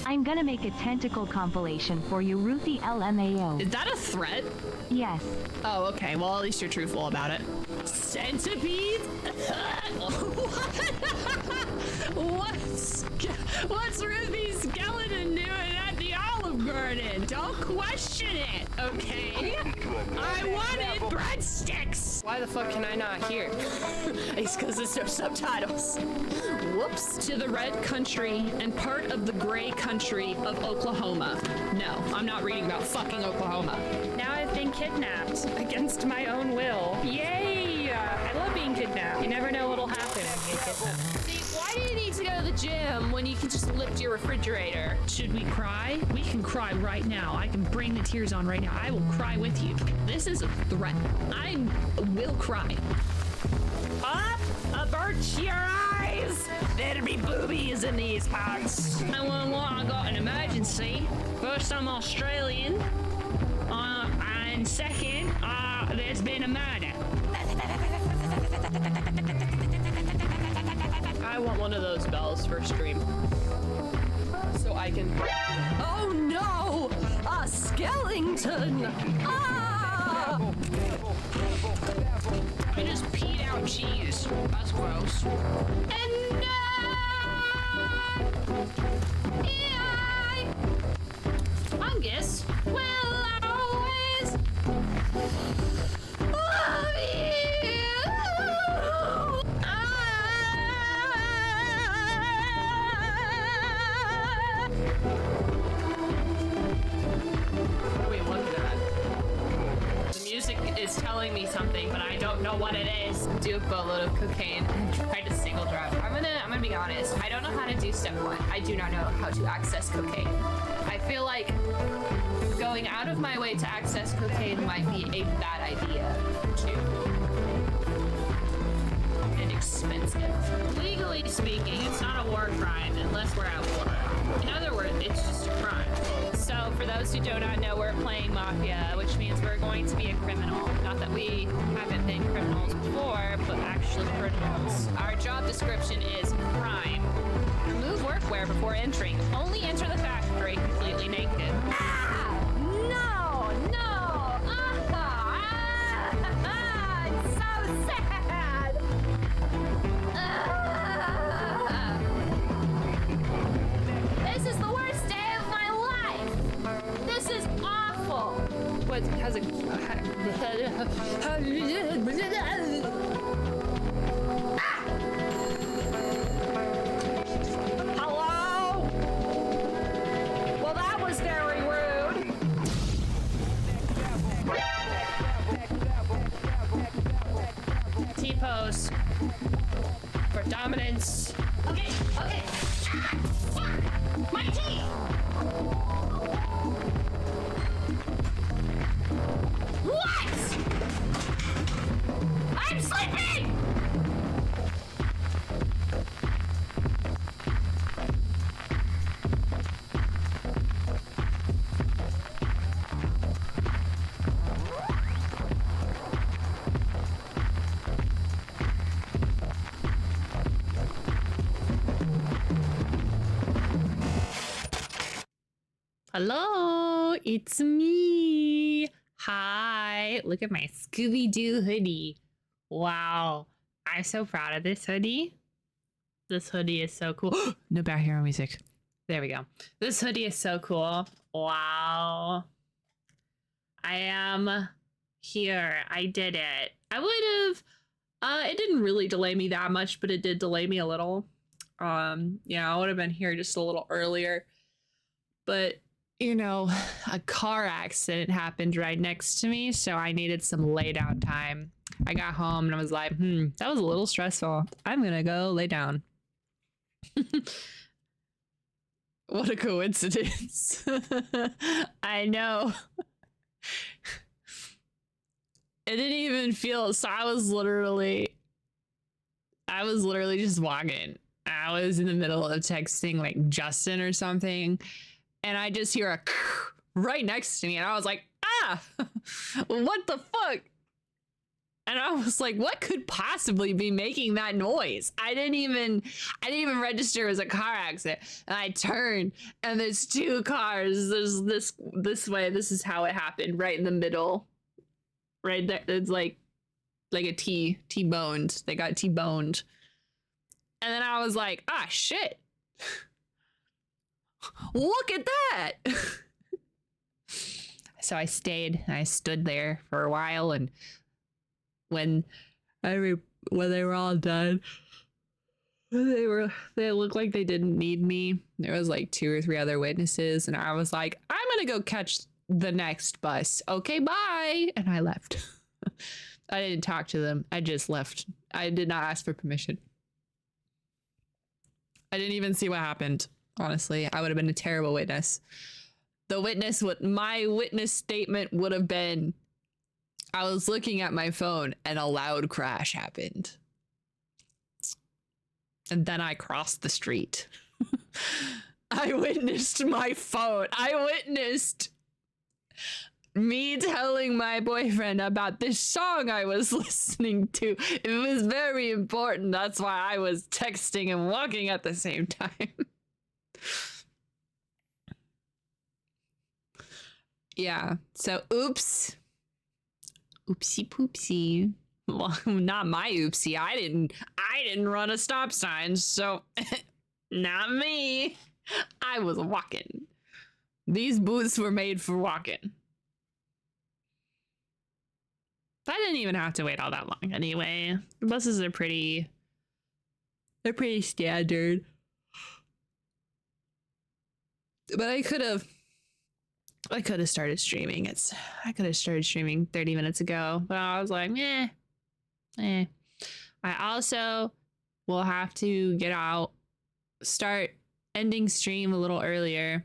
I'm gonna make a tentacle compilation for you, Ruthie LMAO. Is that a threat? Yes. Oh, okay. Well, at least you're truthful about it. Centipede? What's Ruthie's skeleton doing at the Olive Garden? Don't question it, okay? I wanted breadsticks! Why the fuck can I not hear? It's because there's no subtitles. Whoops. To the red country and part of the gray country of Oklahoma. No, I'm not reading about fucking Oklahoma. Now I've been kidnapped against my own will. Yay! I love being kidnapped. You never know what'll happen when you get kidnapped. See, why do you need to go to the gym when you can just lift your refrigerator? Should we cry? We can cry right now. I can bring the tears on right now. I will cry with you. This is a threat. I will cry. Up! Avert your eyes! There'll be boobies in these parts. 911, I got an emergency. First, I'm Australian. And second, there's been a murder. I want one of those bells for stream. So I can... Oh no! A skeleton! Ah! I just peed out cheese. That's gross. And I fungus will always love you. Wait, what is that? The music is telling me something, but I don't know what it is. Do a boatload of cocaine and try to single drive. I'm gonna be honest. I don't know how to do step one. I do not know how to access cocaine. I feel like going out of my way to access cocaine might be a bad idea too. And expensive. Legally speaking, it's not a war crime unless we're at war. In other words, it's just a crime. So for those who do not know, we're playing Mafia, which means we're going to be a criminal. Not that we haven't been criminals before, but actually criminals. Our job description is crime. Remove workwear before entering. Only enter the factory completely naked. Ah! No! No! It's so sad! This is the worst day of my life! This is awful! What has a... Hello? Well, that was very rude. T-pose for dominance. Okay, okay. My teeth! What? I'm sleeping! Hello, it's me. Hi, look at my Scooby-Doo hoodie. Wow, I'm so proud of this hoodie. This hoodie is so cool. No background music. There we go. This hoodie is so cool. Wow. I am here. I did it. I would have, it didn't really delay me that much, but it did delay me a little. Yeah, I would have been here just a little earlier. But you know, a car accident happened right next to me, so I needed some lay down time. I got home and I was like, that was a little stressful. I'm gonna go lay down. What a coincidence. I know. It didn't even feel, so I was literally just walking. I was in the middle of texting like Justin or something, and I just hear a right next to me, and I was like, ah, what the fuck? And I was like, what could possibly be making that noise? I didn't even register as a car accident. And I turned and there's two cars. There's this way. This is how it happened, right in the middle. Right there. It's like a T-boned. They got T-boned. And then I was like, ah, shit. Look at that. So I stayed and I stood there for a while, and when they were all done, they looked like they didn't need me. There was like 2 or 3 other witnesses, and I was like, I'm gonna go catch the next bus. Okay, bye. And I left. I didn't talk to them. I just left. I did not ask for permission. I didn't even see what happened. Honestly, I would have been a terrible witness. My witness statement would have been, I was looking at my phone and a loud crash happened. And then I crossed the street. I witnessed my phone. I witnessed me telling my boyfriend about this song I was listening to. It was very important. That's why I was texting and walking at the same time. Yeah. So, oops. Oopsie poopsie. Well, not my oopsie. I didn't run a stop sign, so not me. I was walking. These boots were made for walking. I didn't even have to wait all that long anyway. The buses are pretty standard. But I could have started streaming. I could have started streaming 30 minutes ago, but I was like, eh. I also will have to start ending stream a little earlier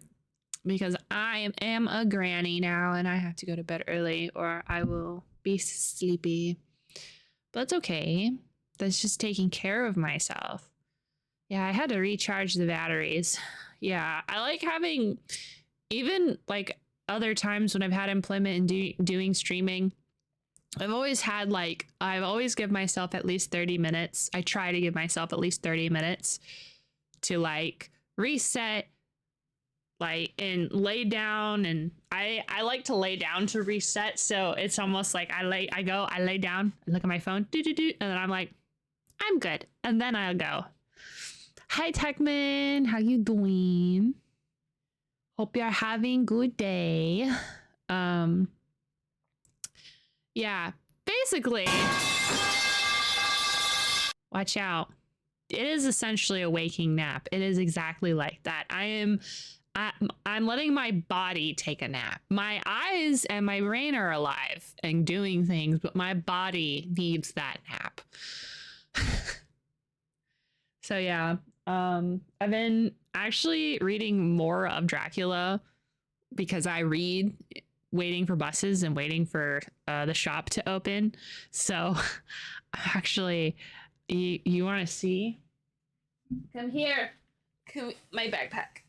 because I am a granny now and I have to go to bed early or I will be sleepy. But it's okay. That's just taking care of myself. Yeah, I had to recharge the batteries. Yeah, I like having, even like other times when I've had employment and doing streaming, I've always give myself at least 30 minutes. I try to give myself at least 30 minutes to like reset, like, and lay down. And I like to lay down to reset. So it's almost like I lay down, I look at my phone, and then I'm like, I'm good. And then I'll go. Hi, Techman. How you doing? Hope you're having a good day. Yeah, basically, watch out. It is essentially a waking nap. It is exactly like that. I'm letting my body take a nap. My eyes and my brain are alive and doing things, but my body needs that nap. So yeah, I've been actually reading more of Dracula because I read waiting for buses and waiting for the shop to open. So actually, you want to see? Come here. My backpack.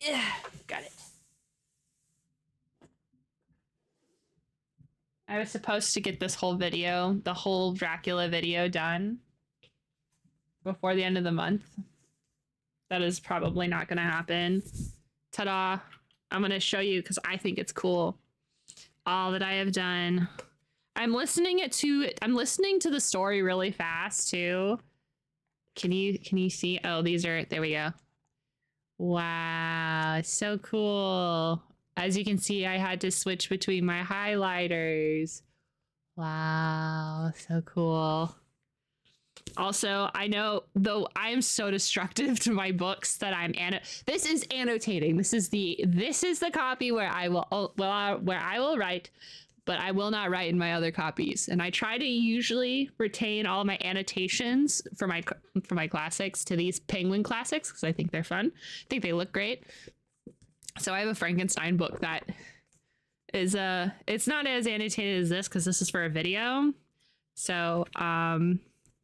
Yeah, got it. I was supposed to get this whole video, the whole Dracula video done before the end of the month. That is probably not going to happen. Ta-da. I'm going to show you because I think it's cool. All that I have done. I'm listening to the story really fast too. Can you see? Oh, there we go. Wow, so cool. As you can see, I had to switch between my highlighters. Wow, so cool. Also, I know, though I am so destructive to my books that this is annotating. This is the copy where I will write, but I will not write in my other copies. And I try to usually retain all my annotations for my classics to these Penguin classics because I think they're fun. I think they look great. So I have a Frankenstein book that is it's not as annotated as this because this is for a video. So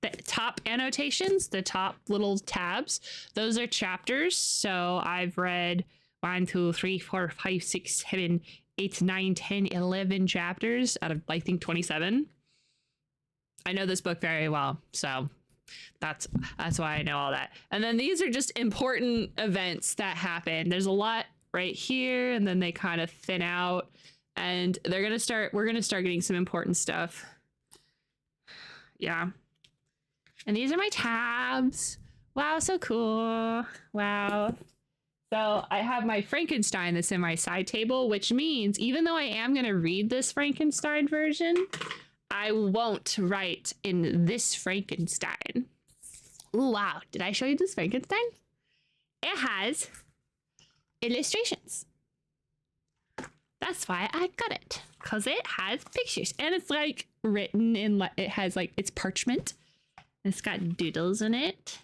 the top annotations, the top little tabs, those are chapters. So I've read 1, 2, 3, 4, 5, 6, 7, 8, 9, 10, 11 chapters out of, I think, 27. I know this book very well, so that's why I know all that. And then these are just important events that happen. There's a lot right here, and then they kind of thin out, and we're gonna start getting some important stuff. Yeah. And these are my tabs. Wow, so cool. Wow. So I have my Frankenstein that's in my side table, which means even though I am going to read this Frankenstein version, I won't write in this Frankenstein. Ooh, wow. Did I show you this Frankenstein? It has illustrations. That's why I got it, because it has pictures, and it's like written in, it has like, it's parchment. It's got doodles in it.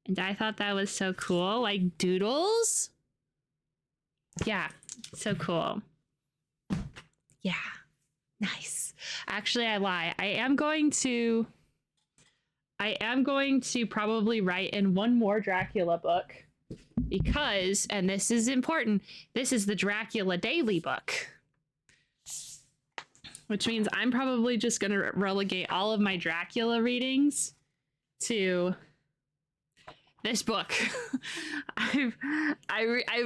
And I thought that was so cool. Like doodles. Yeah, so cool. Yeah, nice. Actually, I lie. I am going to probably write in one more Dracula book because, and this is important, this is the Dracula Daily book. Which means I'm probably just going to relegate all of my Dracula readings to this book. I've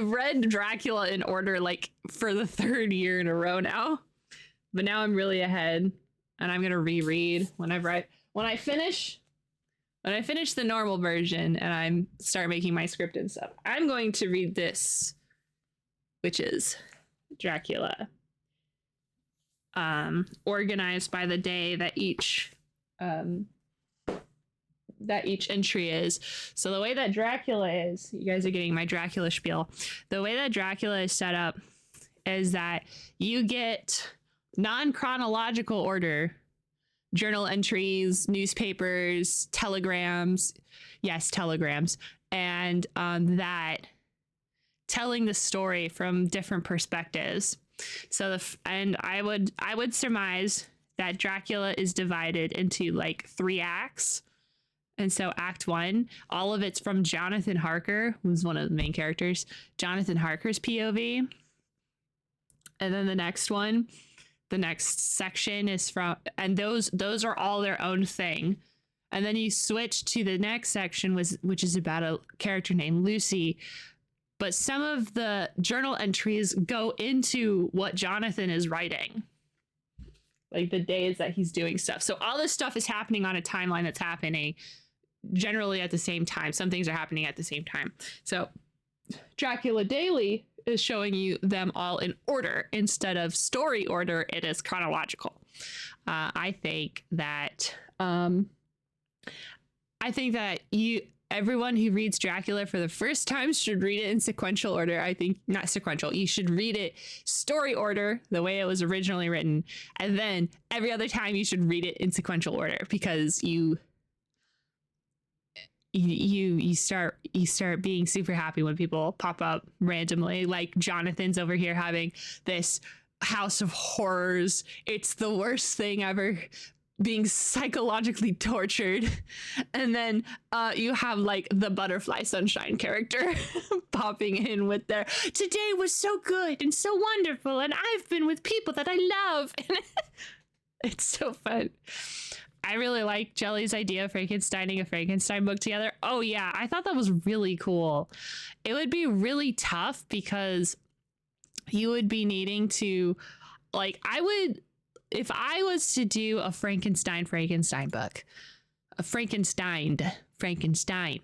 read Dracula in order like for the 3rd year in a row now, but now I'm really ahead, and I'm gonna reread when I finish the normal version and I start making my script and stuff. I'm going to read this, which is Dracula, organized by the day that each entry is. So the way that Dracula is, you guys are getting my Dracula spiel. The way that Dracula is set up is that you get non-chronological order journal entries, newspapers, telegrams. Yes, telegrams. And that telling the story from different perspectives. So I would surmise that Dracula is divided into like 3 acts. And so Act 1, all of it's from Jonathan Harker, who's one of the main characters, Jonathan Harker's POV. And then the next section is from, and those are all their own thing. And then you switch to the next section, which is about a character named Lucy. But some of the journal entries go into what Jonathan is writing, like the days that he's doing stuff. So all this stuff is happening on a timeline that's happening generally at the same time. Some things are happening at the same time. So Dracula Daily is showing you them all in order instead of story order. It is chronological. I think that everyone who reads Dracula for the first time should read it in sequential order. I think not sequential. You should read it story order, the way it was originally written. And then every other time you should read it in sequential order, because you start being super happy when people pop up randomly, like Jonathan's over here having this house of horrors. It's the worst thing ever, being psychologically tortured. And then you have like the Butterfly Sunshine character popping in with their today was so good and so wonderful, and I've been with people that I love. It's so fun. I really like Jelly's idea of Frankensteining a Frankenstein book together. Oh yeah, I thought that was really cool. It would be really tough because you would be needing to, like, if I was to do a Frankenstein book, a Frankenstein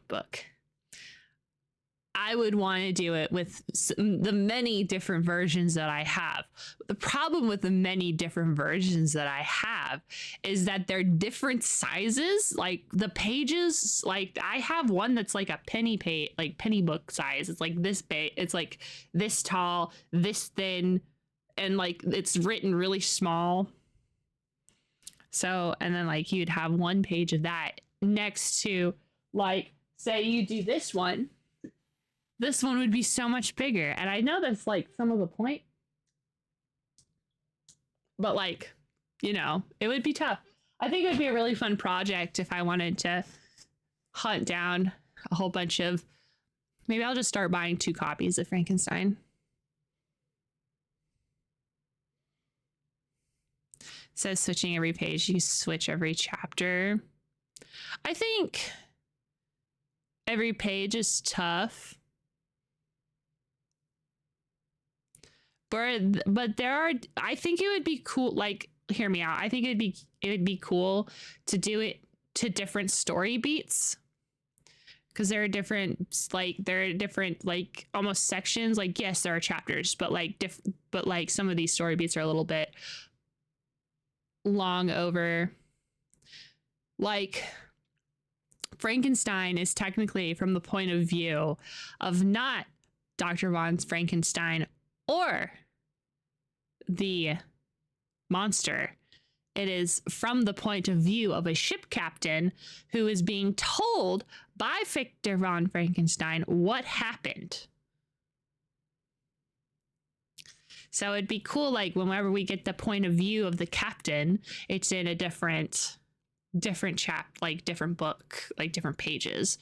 book, I would want to do it with the many different versions that I have. The problem with the many different versions that I have is that they're different sizes. Like the pages, like I have one that's like a penny book size. It's like this big. It's like this tall, this thin, and like it's written really small. So, and then like you'd have one page of that next to, like, say you do this one. This one would be so much bigger. And I know that's like some of the point, but like, you know, it would be tough. I think it would be a really fun project if I wanted to hunt down a whole bunch of, maybe I'll just start buying 2 copies of Frankenstein. says switching every page. You switch every chapter. I think every page is tough. But there are, I think it would be cool, like, hear me out. I think it would be cool to do it to different story beats. Because there are different like almost sections. Like, yes, there are chapters, but like some of these story beats are a little bit long over. Like, Frankenstein is technically from the point of view of not Dr. Von Frankenstein or the monster. It is from the point of view of a ship captain who is being told by Victor von Frankenstein what happened. So it'd be cool, like, whenever we get the point of view of the captain, it's in a different like different book, like different pages.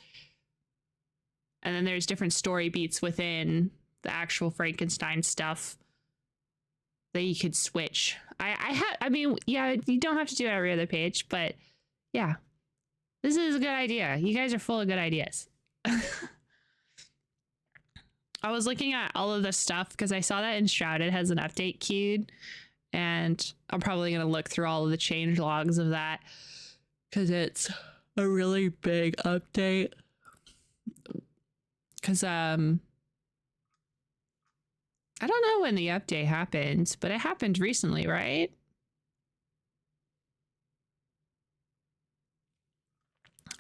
And then there's different story beats within the actual Frankenstein stuff that you could switch. I mean, yeah, you don't have to do it every other page, but yeah, this is a good idea. You guys are full of good ideas. I was looking at all of this stuff because I saw that Enshrouded has an update queued, and I'm probably going to look through all of the change logs of that because it's a really big update. Because I don't know when the update happened, but it happened recently, right?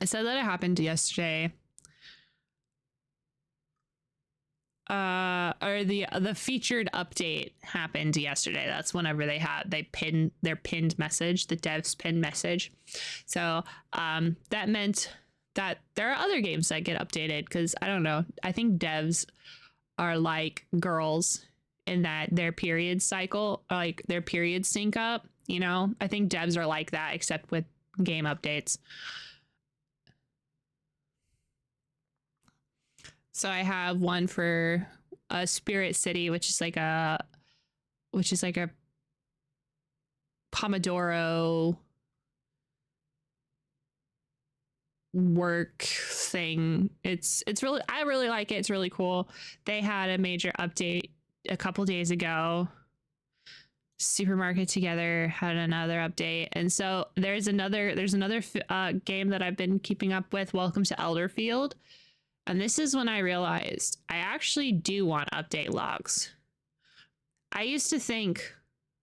I said that it happened yesterday. Or the featured update happened yesterday. That's whenever they pinned their pinned message, the devs pinned message. So that meant that there are other games that get updated because I don't know. I think devs are like girls in that their period cycle, like their periods sync up, you know? I think devs are like that, except with game updates. So I have one for a Spirit City, which is like a Pomodoro work thing. It's really, I really like it. It's really cool. They had a major update a couple days ago. Supermarket Together had another update, and so there's another game that I've been keeping up with, Welcome to Elderfield. And this is when I realized I actually do want update logs. I used to think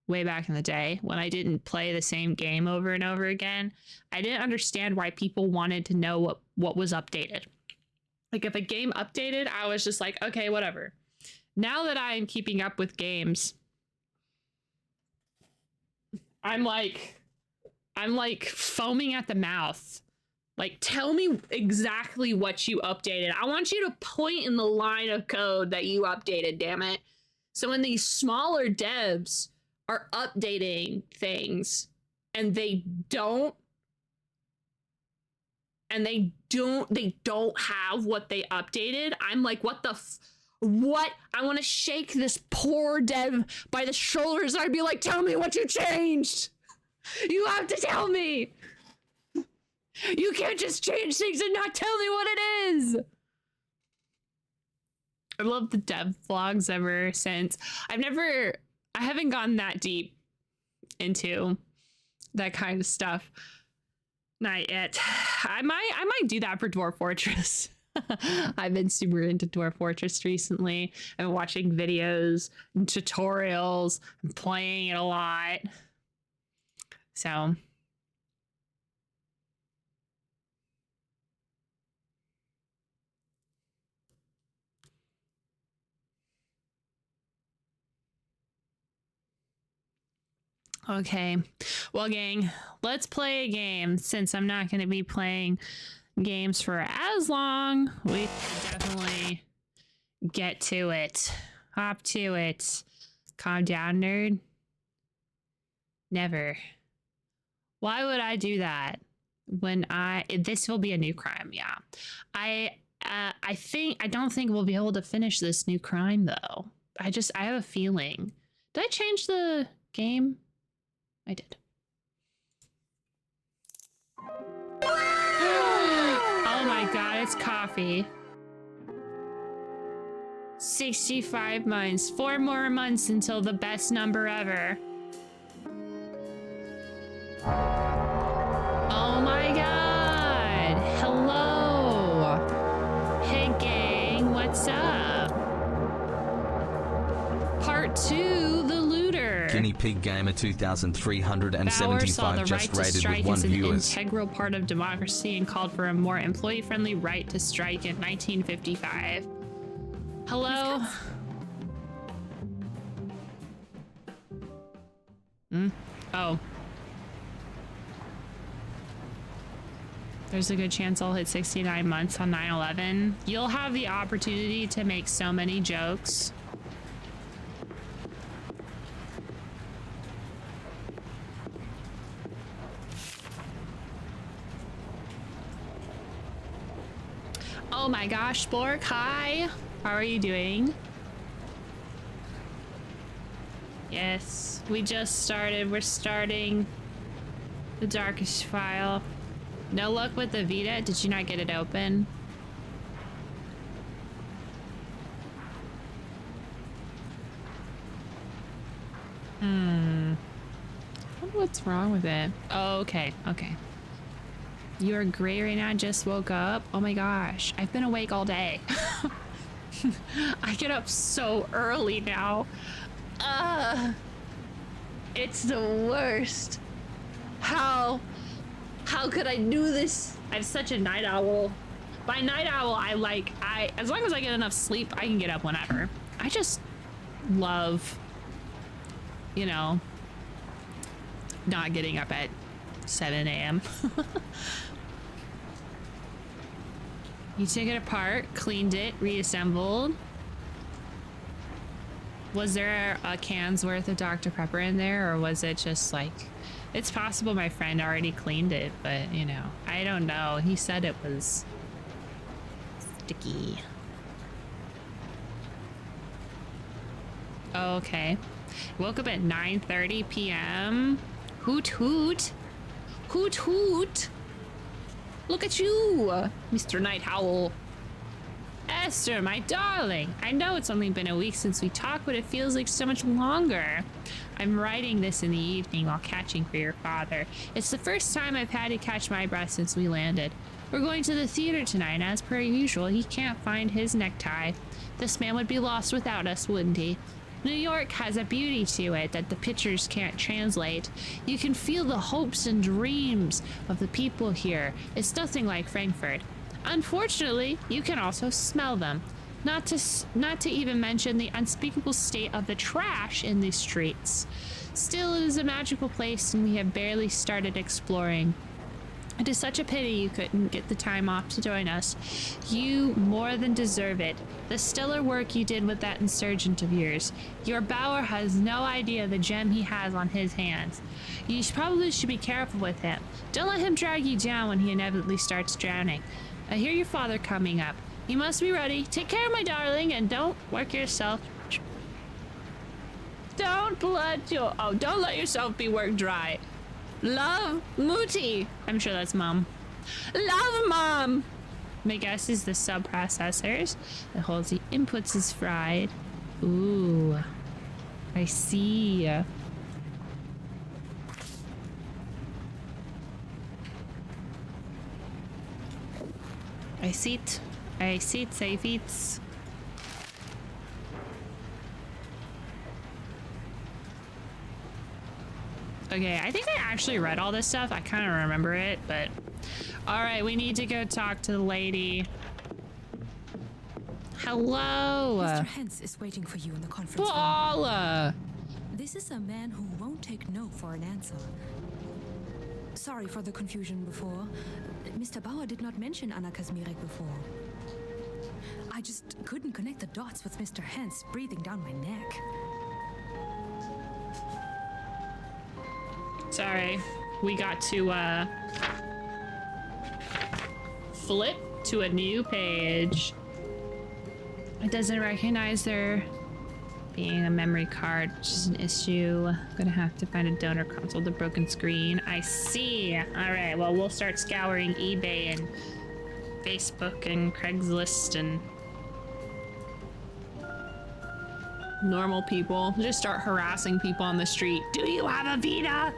way back in the day when I didn't play the same game over and over again, I didn't understand why people wanted to know what was updated. Like, if a game updated, I was just like, okay, whatever. Now that I am keeping up with games, I'm like foaming at the mouth. Like, tell me exactly what you updated. I want you to point in the line of code that you updated, damn it. So when these smaller devs are updating things and they don't have what they updated, I'm like, what? I want to shake this poor dev by the shoulders and I'd be like, tell me what you changed. You have to tell me. You can't just change things and not tell me what it is. I love the dev vlogs ever since. I haven't gone that deep into that kind of stuff. Not yet. I might do that for Dwarf Fortress. I've been super into Dwarf Fortress recently. I've been watching videos and tutorials and playing it a lot. So okay, well, gang, let's play a game. Since I'm not going to be playing games for as long, we can definitely get to it. Hop to it. Calm down, nerd. Never. Why would I do that when this will be a new crime? Yeah. I don't think we'll be able to finish this new crime though. I have a feeling. Did I change the game? I did. Thank God it's coffee. 65 months. 4 more months until the best number ever. Oh my God. Hello. Hey gang, what's up? Part 2, the looter. Guinea Pig Gamer Bauer saw 2375 the just right to rated strike with 1 as an viewers. integral part of democracy and called for a more employee-friendly right to strike in 1955. Hello? Oh. There's a good chance I'll hit 69 months on 9/11. You'll have the opportunity to make so many jokes. Oh my gosh, Spork, hi. How are you doing? Yes, we just started. We're starting the Darkest File. No luck with the Vita. Did you not get it open? I wonder what's wrong with it. Oh, okay, okay. You're gray right now, just woke up. Oh my gosh, I've been awake all day. I get up so early now. It's the worst. How could I do this? I'm such a night owl. By night owl, as long as I get enough sleep, I can get up whenever. I just love, you know, not getting up at 7 a.m. You took it apart, cleaned it, reassembled. Was there a can's worth of Dr. Pepper in there, or was it just like... It's possible my friend already cleaned it, but, you know, I don't know. He said it was sticky. Oh, okay. Woke up at 9:30 p.m. Hoot hoot. Hoot hoot. Look at you, Mr. Night Owl. Esther, my darling. I know it's only been a week since we talked, but it feels like so much longer. I'm writing this in the evening while catching for your father. It's the first time I've had to catch my breath since we landed. We're going to the theater tonight, as per usual. He can't find his necktie. This man would be lost without us, wouldn't he? New York has a beauty to it that the pictures can't translate. You can feel the hopes and dreams of the people here. It's nothing like Frankfurt. Unfortunately, you can also smell them. Not to even mention the unspeakable state of the trash in these streets. Still, it is a magical place and we have barely started exploring. It is such a pity you couldn't get the time off to join us. You more than deserve it. The stellar work you did with that insurgent of yours. Your Bauer has no idea the gem he has on his hands. You probably should be careful with him. Don't let him drag you down when he inevitably starts drowning. I hear your father coming up. You must be ready. Take care, my darling, and don't work yourself. Don't let yourself be worked dry. Love, Mooty. I'm sure that's Mom. Love, Mom. My guess is the sub-processors that holds the inputs is fried. Ooh, I see. I see it. I see it. Okay, I think I actually read all this stuff. I kind of remember it, but... Alright, we need to go talk to the lady. Hello! Mr. Hens is waiting for you in the conference room. Paula! This is a man who won't take no for an answer. Sorry for the confusion before. Mr. Bauer did not mention Anna Kazmirek before. I just couldn't connect the dots with Mr. Hens breathing down my neck. Sorry, we got to flip to a new page. It doesn't recognize there being a memory card, which is an issue. I'm gonna have to find a donor console with a broken screen. I see. All right, well, we'll start scouring eBay and Facebook and Craigslist and normal people. Just start harassing people on the street. Do you have a Vita?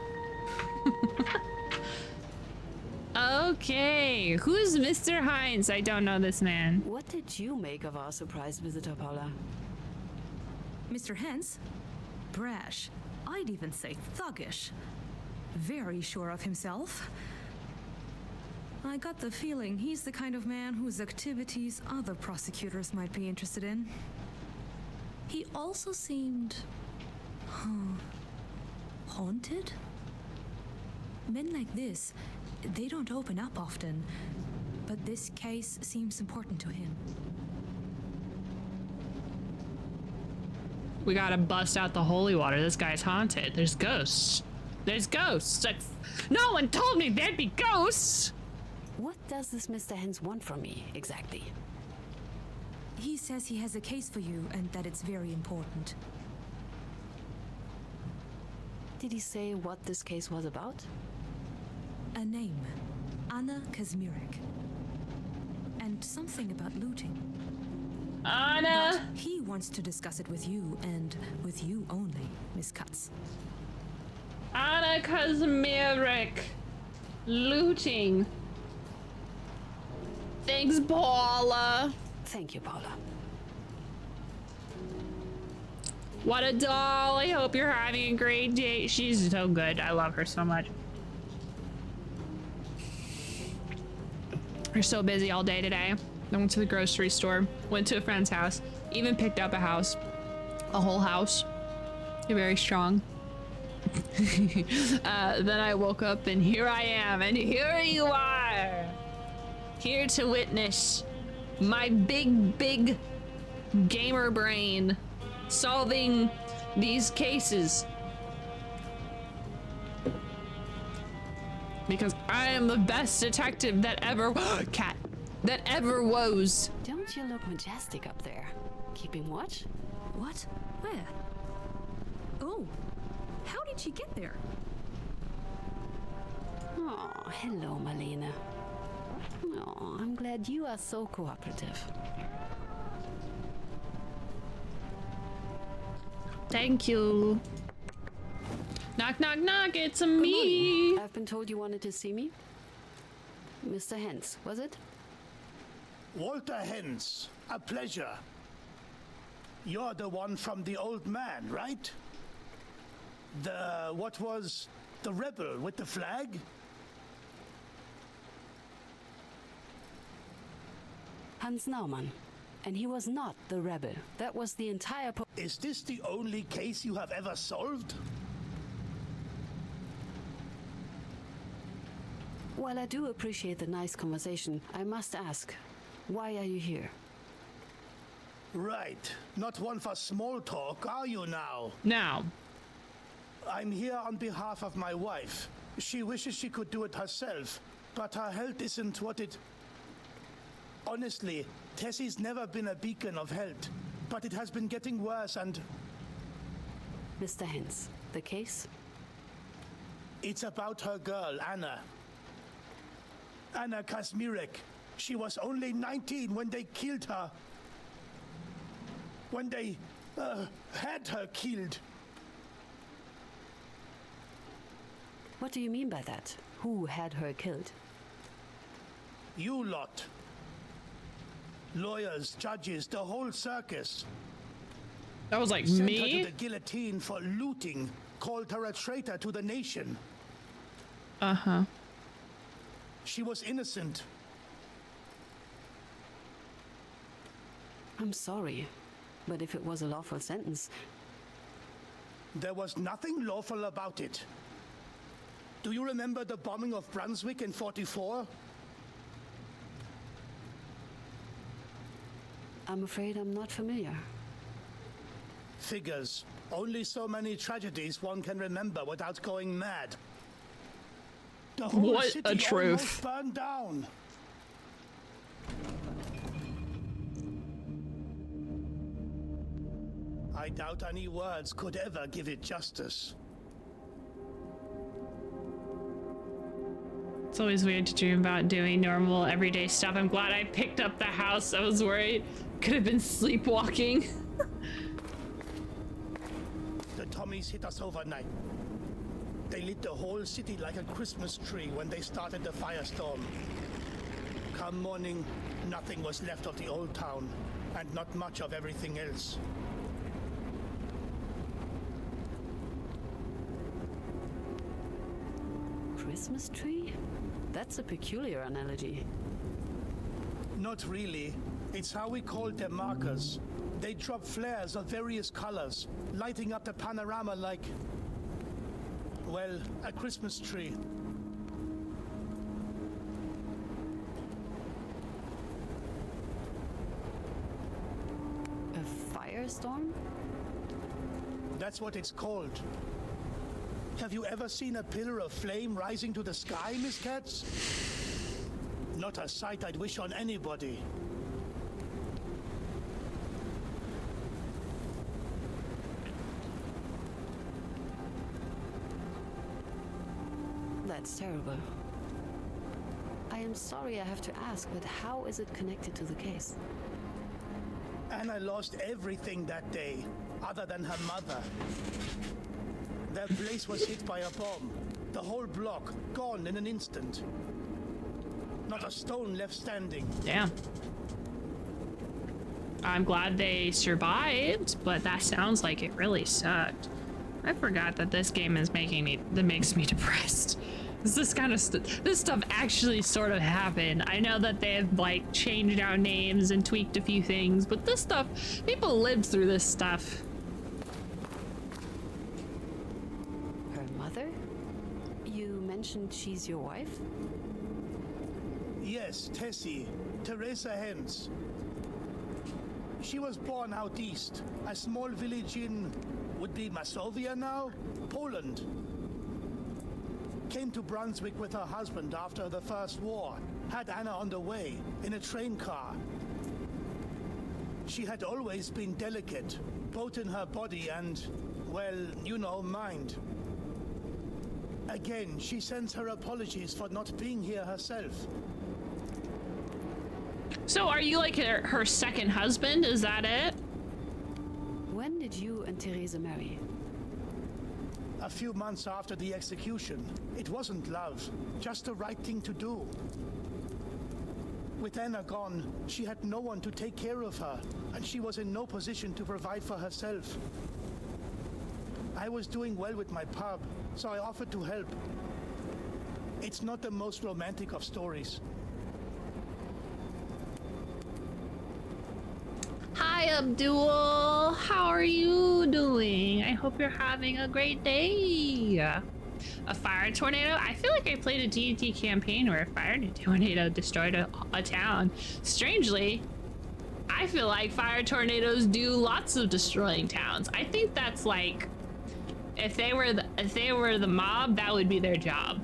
Okay, who's Mr. Hines? I don't know this man. What did you make of our surprise visitor, Paula? Mr. Hens? Brash. I'd even say thuggish. Very sure of himself. I got the feeling he's the kind of man whose activities other prosecutors might be interested in. He also seemed... haunted? Men like this, they don't open up often, but this case seems important to him. We gotta bust out the holy water. This guy's haunted. There's ghosts. There's ghosts. No one told me there'd be ghosts! What does this Mr. Hens want from me, exactly? He says he has a case for you and that it's very important. Did he say what this case was about? A name. Anna Kazmirek. And something about looting. Anna! But he wants to discuss it with you, and with you only, Miss Katz. Anna Kazmirek. Looting. Thanks, Paula. Thank you, Paula. What a doll. I hope you're having a great day. She's so good. I love her so much. We're so busy all day today. I went to the grocery store, went to a friend's house, even picked up a house. A whole house. You're very strong. Then I woke up and here I am, and here you are. Here to witness my big gamer brain solving these cases. Because I am the best detective that ever that ever was. Don't you look majestic up there? Keeping watch? What? Where? Oh, how did she get there? Oh, hello, Malena. Oh, I'm glad you are so cooperative. Thank you. Knock, knock, knock, it's me. I've been told you wanted to see me. Mr. Hens, was it? Walter Hens, a pleasure. You're the one from the old man, right? The rebel with the flag? Hans Naumann. And he was not the rebel. That was the entire Is this the only case you have ever solved? While I do appreciate the nice conversation, I must ask, why are you here? Right. Not one for small talk, are you now? Now. I'm here on behalf of my wife. She wishes she could do it herself, but her health isn't what it... Honestly, Tessie's never been a beacon of health, but it has been getting worse and... Mr. Hens, the case? It's about her girl, Anna. Anna Kazmirek. She was only 19 when they killed her. When they had her killed. What do you mean by that? Who had her killed? You lot. Lawyers, judges, the whole circus. That was like Sent her me? to the guillotine for looting. Called her a traitor to the nation. Uh-huh. She was innocent. I'm sorry, but if it was a lawful sentence... There was nothing lawful about it. Do you remember the bombing of Brunswick in '44? I'm afraid I'm not familiar. Figures. Only so many tragedies one can remember without going mad. The whole What city a truth. almost burned down. I doubt any words could ever give it justice. It's always weird to dream about doing normal everyday stuff. I'm glad I picked up the house. I was worried could have been sleepwalking. The Tommies hit us overnight. They lit the whole city like a Christmas tree when they started the firestorm. Come morning, nothing was left of the old town, and not much of everything else. Christmas tree? That's a peculiar analogy. Not really. It's how we called their markers. They drop flares of various colors, lighting up the panorama like, well, a Christmas tree. A firestorm? That's what it's called. Have you ever seen a pillar of flame rising to the sky, Miss Katz? Not a sight I'd wish on anybody. That's terrible. I am sorry I have to ask, but how is it connected to the case? Anna lost everything that day, other than her mother. Their place was hit by a bomb. The whole block gone in an instant. Not a stone left standing. Damn. I'm glad they survived, but that sounds like it really sucked. I forgot that this game is makes me depressed. This kind of this stuff actually sort of happened. I know that they've like changed out names and tweaked a few things, but this stuff, people lived through this stuff. Her mother? You mentioned she's your wife? Yes, Tessie, Teresa Hens. She was born out east, a small village in, would be Masovia now? Poland. Came to Brunswick with her husband after the First War. Had Anna on the way, in a train car. She had always been delicate, both in her body and, well, you know, mind. Again, she sends her apologies for not being here herself. So are you like her second husband? Is that it? When did you and Teresa marry? A few months after the execution. It wasn't love, just the right thing to do. With Anna gone, she had no one to take care of her, and she was in no position to provide for herself. I was doing well with my pub, so I offered to help. It's not the most romantic of stories. Hi, Abdul. How are you doing? I hope you're having a great day. A fire tornado? I feel like I played a D&D campaign where a fire tornado destroyed a town. Strangely, I feel like fire tornadoes do lots of destroying towns. I think that's like, if they were the mob, that would be their job.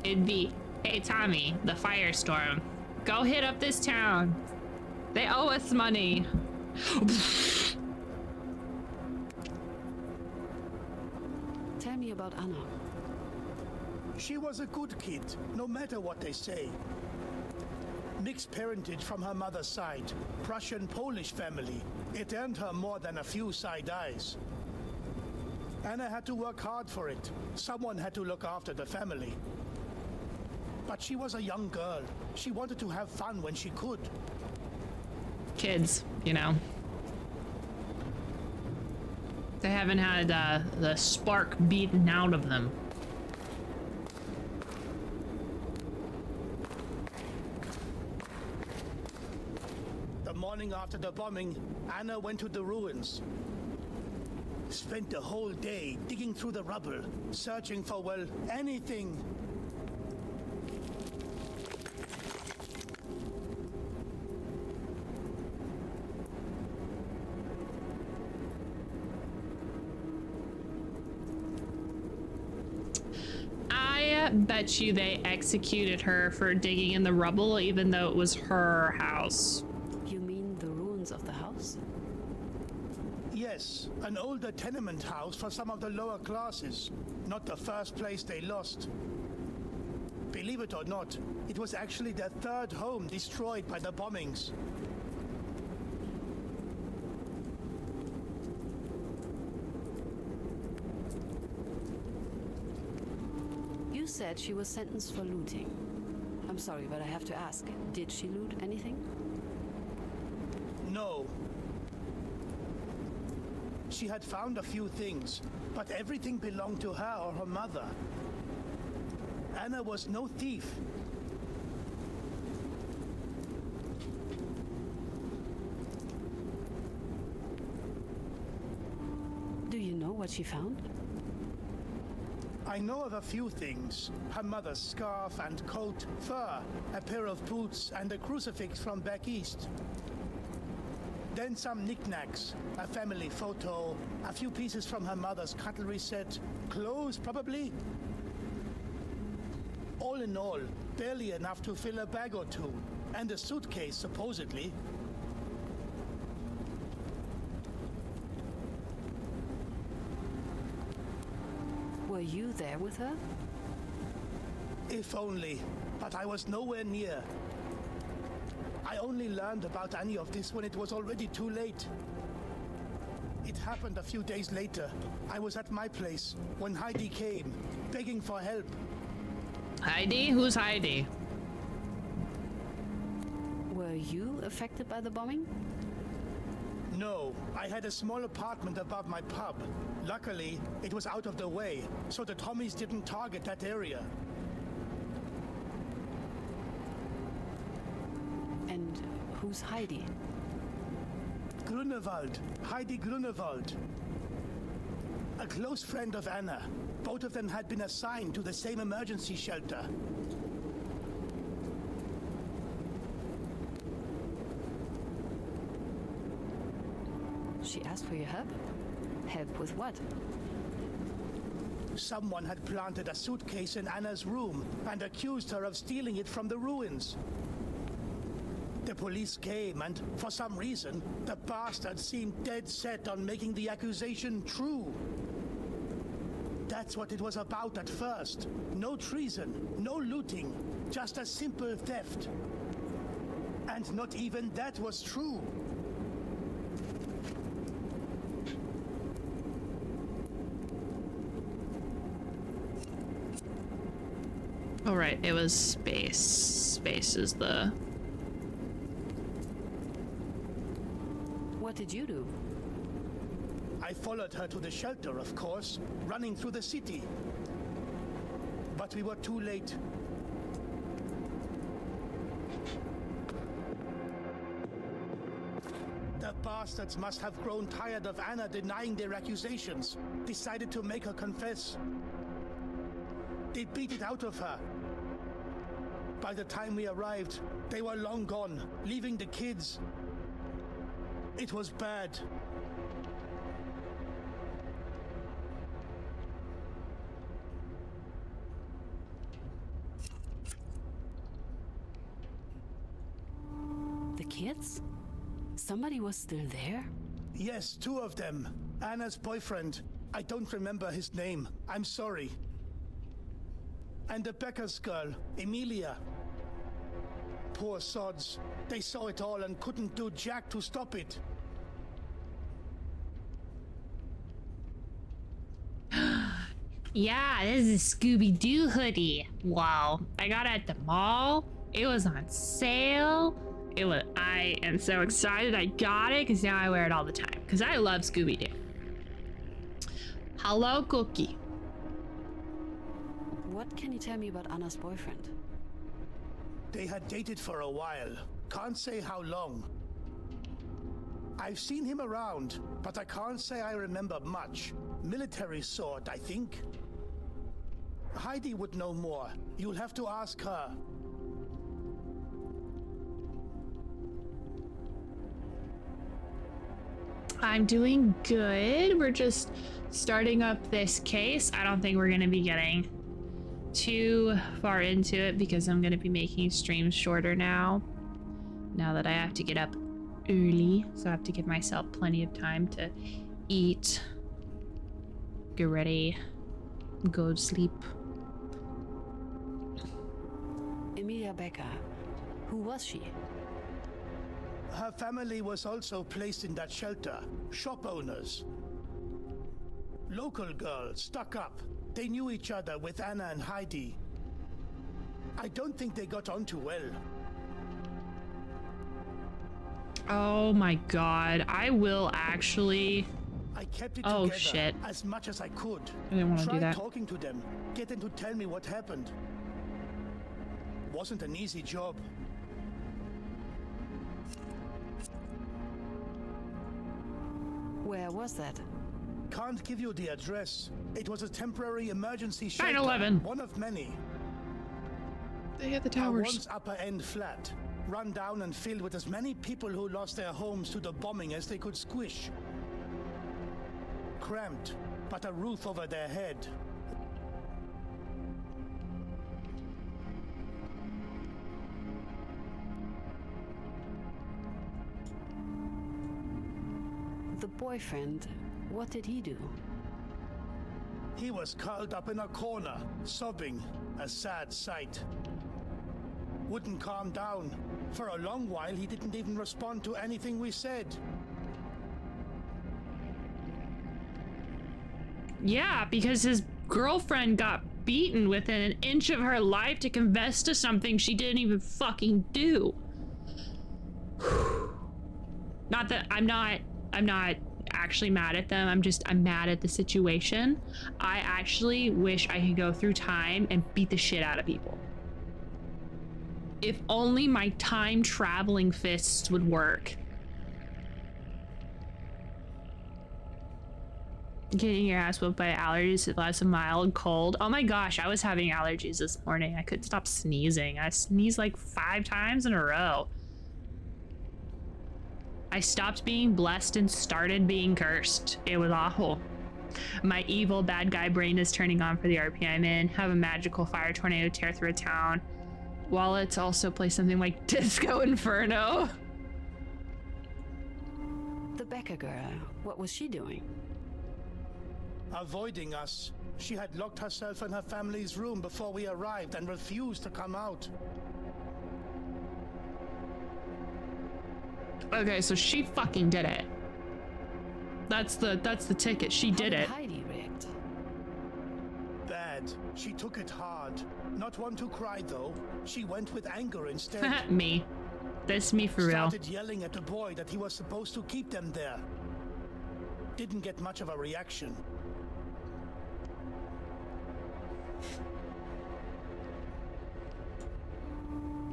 It'd be, hey Tommy, the firestorm, go hit up this town. They owe us money. Tell me about Anna. She was a good kid, no matter what they say. Mixed parentage from her mother's side, Prussian-Polish family. It earned her more than a few side eyes. Anna had to work hard for it. Someone had to look after the family. But she was a young girl. She wanted to have fun when she could. Kids, you know. They haven't had the spark beaten out of them. The morning after the bombing, Anna went to the ruins. Spent the whole day digging through the rubble, searching for, well, anything. I bet you they executed her for digging in the rubble, even though it was her house. You mean the ruins of the house? Yes, an older tenement house for some of the lower classes. Not the first place they lost. Believe it or not, it was actually their third home destroyed by the bombings. You said she was sentenced for looting. I'm sorry, but I have to ask. Did she loot anything? No. She had found a few things, but everything belonged to her or her mother. Anna was no thief. Do you know what she found? I know of a few things. Her mother's scarf and coat, fur, a pair of boots, and a crucifix from back east. Then some knickknacks, a family photo, a few pieces from her mother's cutlery set, clothes probably. All in all, barely enough to fill a bag or two, and a suitcase supposedly. Were you there with her? If only, but I was nowhere near. I only learned about any of this when it was already too late. It happened a few days later. I was at my place when Heidi came, begging for help. Heidi? Who's Heidi? Were you affected by the bombing? No, I had a small apartment above my pub. Luckily, it was out of the way, so the Tommies didn't target that area. And who's Heidi? Grunewald, Heidi Grunewald. A close friend of Anna. Both of them had been assigned to the same emergency shelter. She asked for your help? Help with what? Someone had planted a suitcase in Anna's room and accused her of stealing it from the ruins. The police came and, for some reason, the bastard seemed dead set on making the accusation true. That's what it was about at first. No treason, no looting, just a simple theft. And not even that was true. Oh, right, it was space. Space is the... What did you do? I followed her to the shelter, of course, running through the city. But we were too late. The bastards must have grown tired of Anna denying their accusations, decided to make her confess. They beat it out of her. By the time we arrived, they were long gone, leaving the kids. It was bad. The kids? Somebody was still there? Yes, two of them. Anna's boyfriend. I don't remember his name. I'm sorry. And the Becker's girl, Emilia. Poor sods. They saw it all and couldn't do jack to stop it. Yeah, this is a Scooby-Doo hoodie. Wow. I got it at the mall. It was on sale. I am so excited I got it because now I wear it all the time. Because I love Scooby-Doo. Hello, Cookie. What can you tell me about Anna's boyfriend? They had dated for a while. Can't say how long. I've seen him around, but I can't say I remember much. Military sort, I think. Heidi would know more. You'll have to ask her. I'm doing good. We're just starting up this case. I don't think we're going to be getting too far into it because I'm going to be making streams shorter now that I have to get up early. So I have to give myself plenty of time to eat, get ready, go to sleep. Anna Becker. Who was she? Her family was also placed in that shelter. Shop owners. Local girls, stuck up. They knew each other with Anna and Heidi. I don't think they got on too well. Oh my god. I will actually... I kept it Oh, together shit. as much as I could. I didn't want to do Tried that. talking to them, get them to tell me what happened. Wasn't an easy job. Where was that? Can't give you the address. It was a temporary emergency shelter. 9/11. One of many. They hit the A towers. once upper end flat. Run down and filled with as many people who lost their homes to the bombing as they could squish. Cramped, but a roof over their head. The boyfriend, what did he do? He was curled up in a corner, sobbing, a sad sight. Wouldn't calm down. For a long while, he didn't even respond to anything we said. Yeah, because his girlfriend got beaten within an inch of her life to confess to something she didn't even fucking do. Not that I'm not actually mad at them. I'm mad at the situation. I actually wish I could go through time and beat the shit out of people. If only my time traveling fists would work. Getting your ass whooped by allergies if that's a mild cold. Oh my gosh, I was having allergies this morning. I couldn't stop sneezing. I sneezed like 5 times in a row. I stopped being blessed and started being cursed. It was awful. My evil bad guy brain is turning on for the RP I'm in. Have a magical fire tornado tear through a town. Wallets also play something like Disco Inferno. The Becker girl, what was she doing? Avoiding us. She had locked herself in her family's room before we arrived and refused to come out. Okay, so she fucking did it. That's the ticket. She did it. Heidi react? Bad. She took it hard. Not one to cry though. She went with anger instead. Me. That's me for real. Started yelling at the boy that he was supposed to keep them there. Didn't get much of a reaction.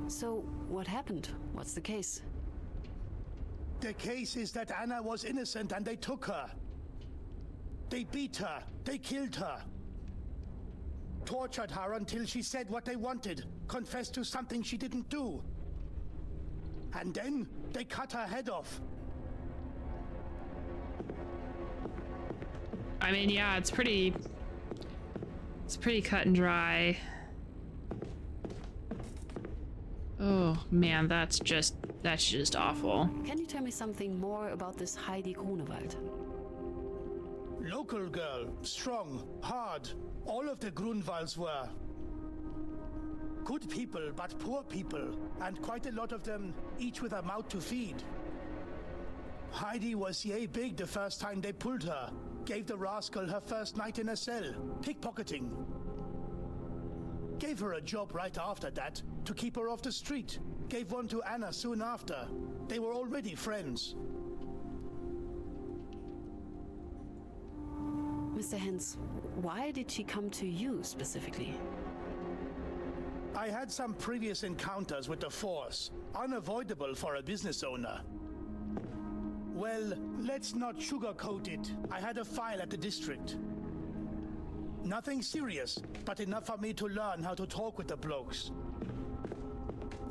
So, what happened? What's the case? The case is that Anna was innocent and they took her. They beat her. They killed her. Tortured her until she said what they wanted, confessed to something she didn't do. And then they cut her head off. I mean, yeah, it's pretty cut and dry. Oh man, that's just awful. Can you tell me something more about this Heidi Grunewald? Local girl, strong, hard. All of the Grunwalds were. Good people, but poor people. And quite a lot of them, each with a mouth to feed. Heidi was yay big the first time they pulled her. Gave the rascal her first night in a cell. Pickpocketing. Gave her a job right after that, to keep her off the street. Gave one to Anna soon after. They were already friends. Mr. Hens, why did she come to you specifically? I had some previous encounters with the Force. Unavoidable for a business owner. Well, let's not sugarcoat it. I had a file at the district. Nothing serious, but enough for me to learn how to talk with the blokes.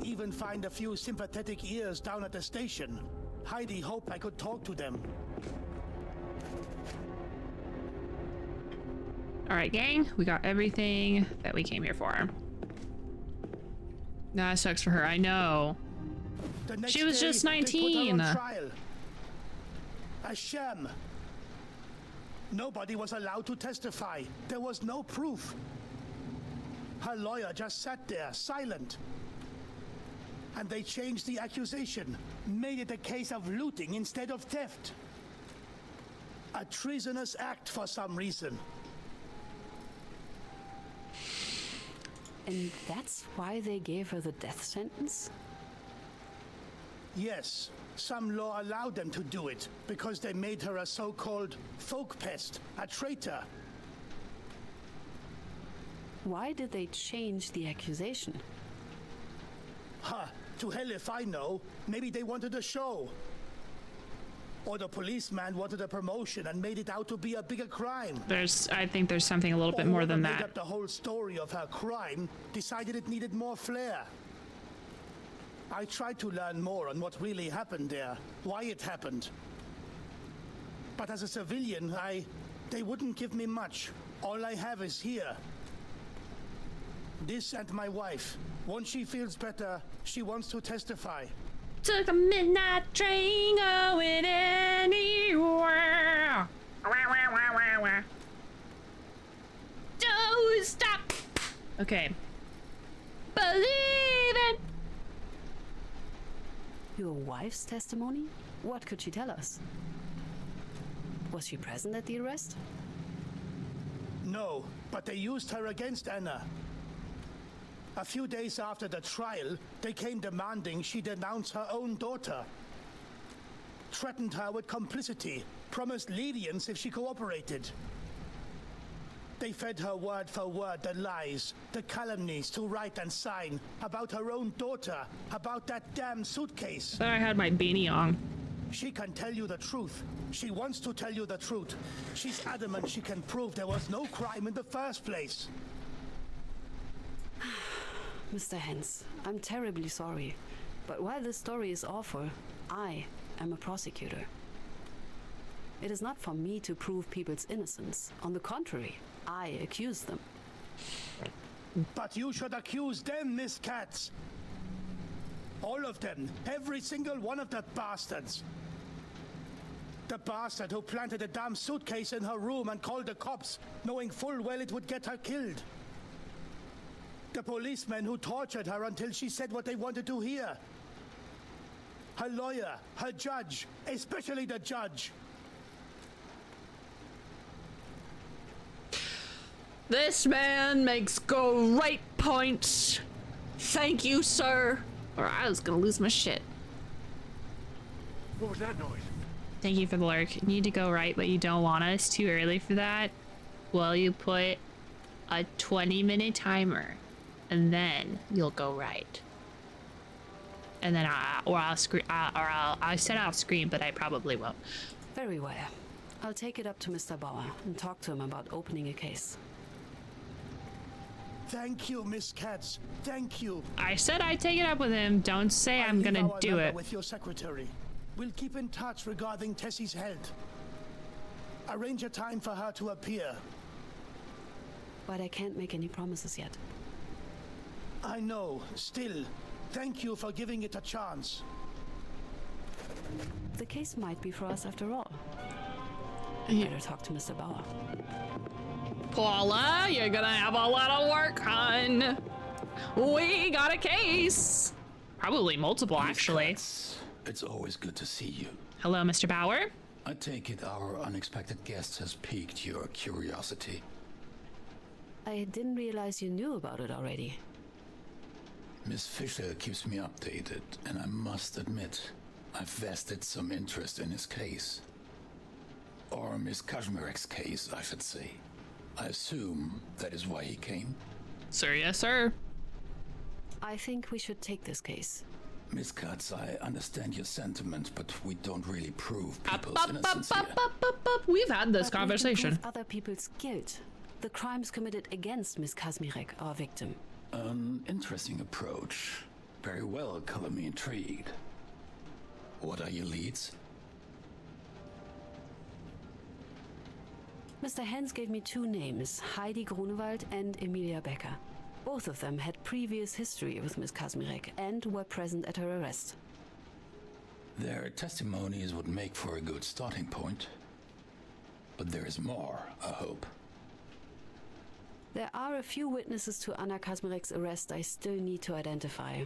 Even find a few sympathetic ears down at the station. Heidi hoped I could talk to them. Alright, gang, we got everything that we came here for. Nah, sucks for her, I know. The next She was day, just they put her 19. on trial. A sham. Nobody was allowed to testify. There was no proof. Her lawyer just sat there, silent. and they changed the accusation, made it a case of looting instead of theft. A treasonous act for some reason. And that's why they gave her the death sentence? Yes, some law allowed them to do it because they made her a so-called folk pest, a traitor. Why did they change the accusation? Ha! To hell if I know. Maybe they wanted a show. Or the policeman wanted a promotion and made it out to be a bigger crime. I think there's something a little bit more than Made that. up the whole story of her crime, decided it needed more flair. I tried to learn more on what really happened there, why it happened. But as a civilian, they wouldn't give me much. All I have is here. This and my wife. Once she feels better, she wants to testify. Took a midnight train going anywhere. Don't stop. Okay. Believe it. Your wife's testimony? What could she tell us? Was she present at the arrest? No, but they used her against Anna. A few days after the trial, they came demanding she denounce her own daughter. Threatened her with complicity, promised lenience if she cooperated. They fed her word for word the lies, the calumnies to write and sign about her own daughter, about that damn suitcase. But I had my beanie on. She can tell you the truth. She wants to tell you the truth. She's adamant she can prove there was no crime in the first place. Mr. Hens, I'm terribly sorry, but while this story is awful, I am a prosecutor. It is not for me to prove people's innocence. On the contrary, I accuse them. But you should accuse them, Miss Katz. All of them. Every single one of the bastards. The bastard who planted a damn suitcase in her room and called the cops, knowing full well it would get her killed. The policeman who tortured her until she said what they wanted to hear. Her lawyer, her judge, especially the judge. This man makes great points. Thank you, sir. Or I was gonna lose my shit. What was that noise? Thank you for the lurk. You need to go right, but you don't want us too early for that. Well, you put a 20-minute timer, and then you'll go right. And then I'll scream, I said I'll scream, but I probably won't. Very well. I'll take it up to Mr. Bauer and talk to him about opening a case. Thank you, Miss Katz. Thank you. I said I'd take it up with him. Don't say I'm gonna leave our do number it. with your secretary. We'll keep in touch regarding Tessie's health. Arrange a time for her to appear. But I can't make any promises yet. I know. Still, thank you for giving it a chance. The case might be for us after all. I better talk to Mr. Bauer. Paula, you're gonna have a lot of work, hon. We got a case. Probably multiple, actually. It's always good to see you. Hello, Mr. Bauer. I take it our unexpected guest has piqued your curiosity. I didn't realize you knew about it already. Miss Fisher keeps me updated, and I must admit, I've vested some interest in his case. Or Miss Kazmierek's case, I should say. I assume that is why he came. Sir, yes, sir. I think we should take this case. Miss Katz, I understand your sentiment, but we don't really prove people's innocence here. We've had this But we can conversation. prove other people's guilt. The crimes committed against Miss Kazmierek, our victim. An interesting approach. Very well, color me intrigued. What are your leads? Mr. Hens gave me two names, Heidi Grunewald and Emilia Becker. Both of them had previous history with Miss Kazmierek and were present at her arrest. Their testimonies would make for a good starting point. But there is more, I hope. There are a few witnesses to Anna Kazmierek's arrest I still need to identify.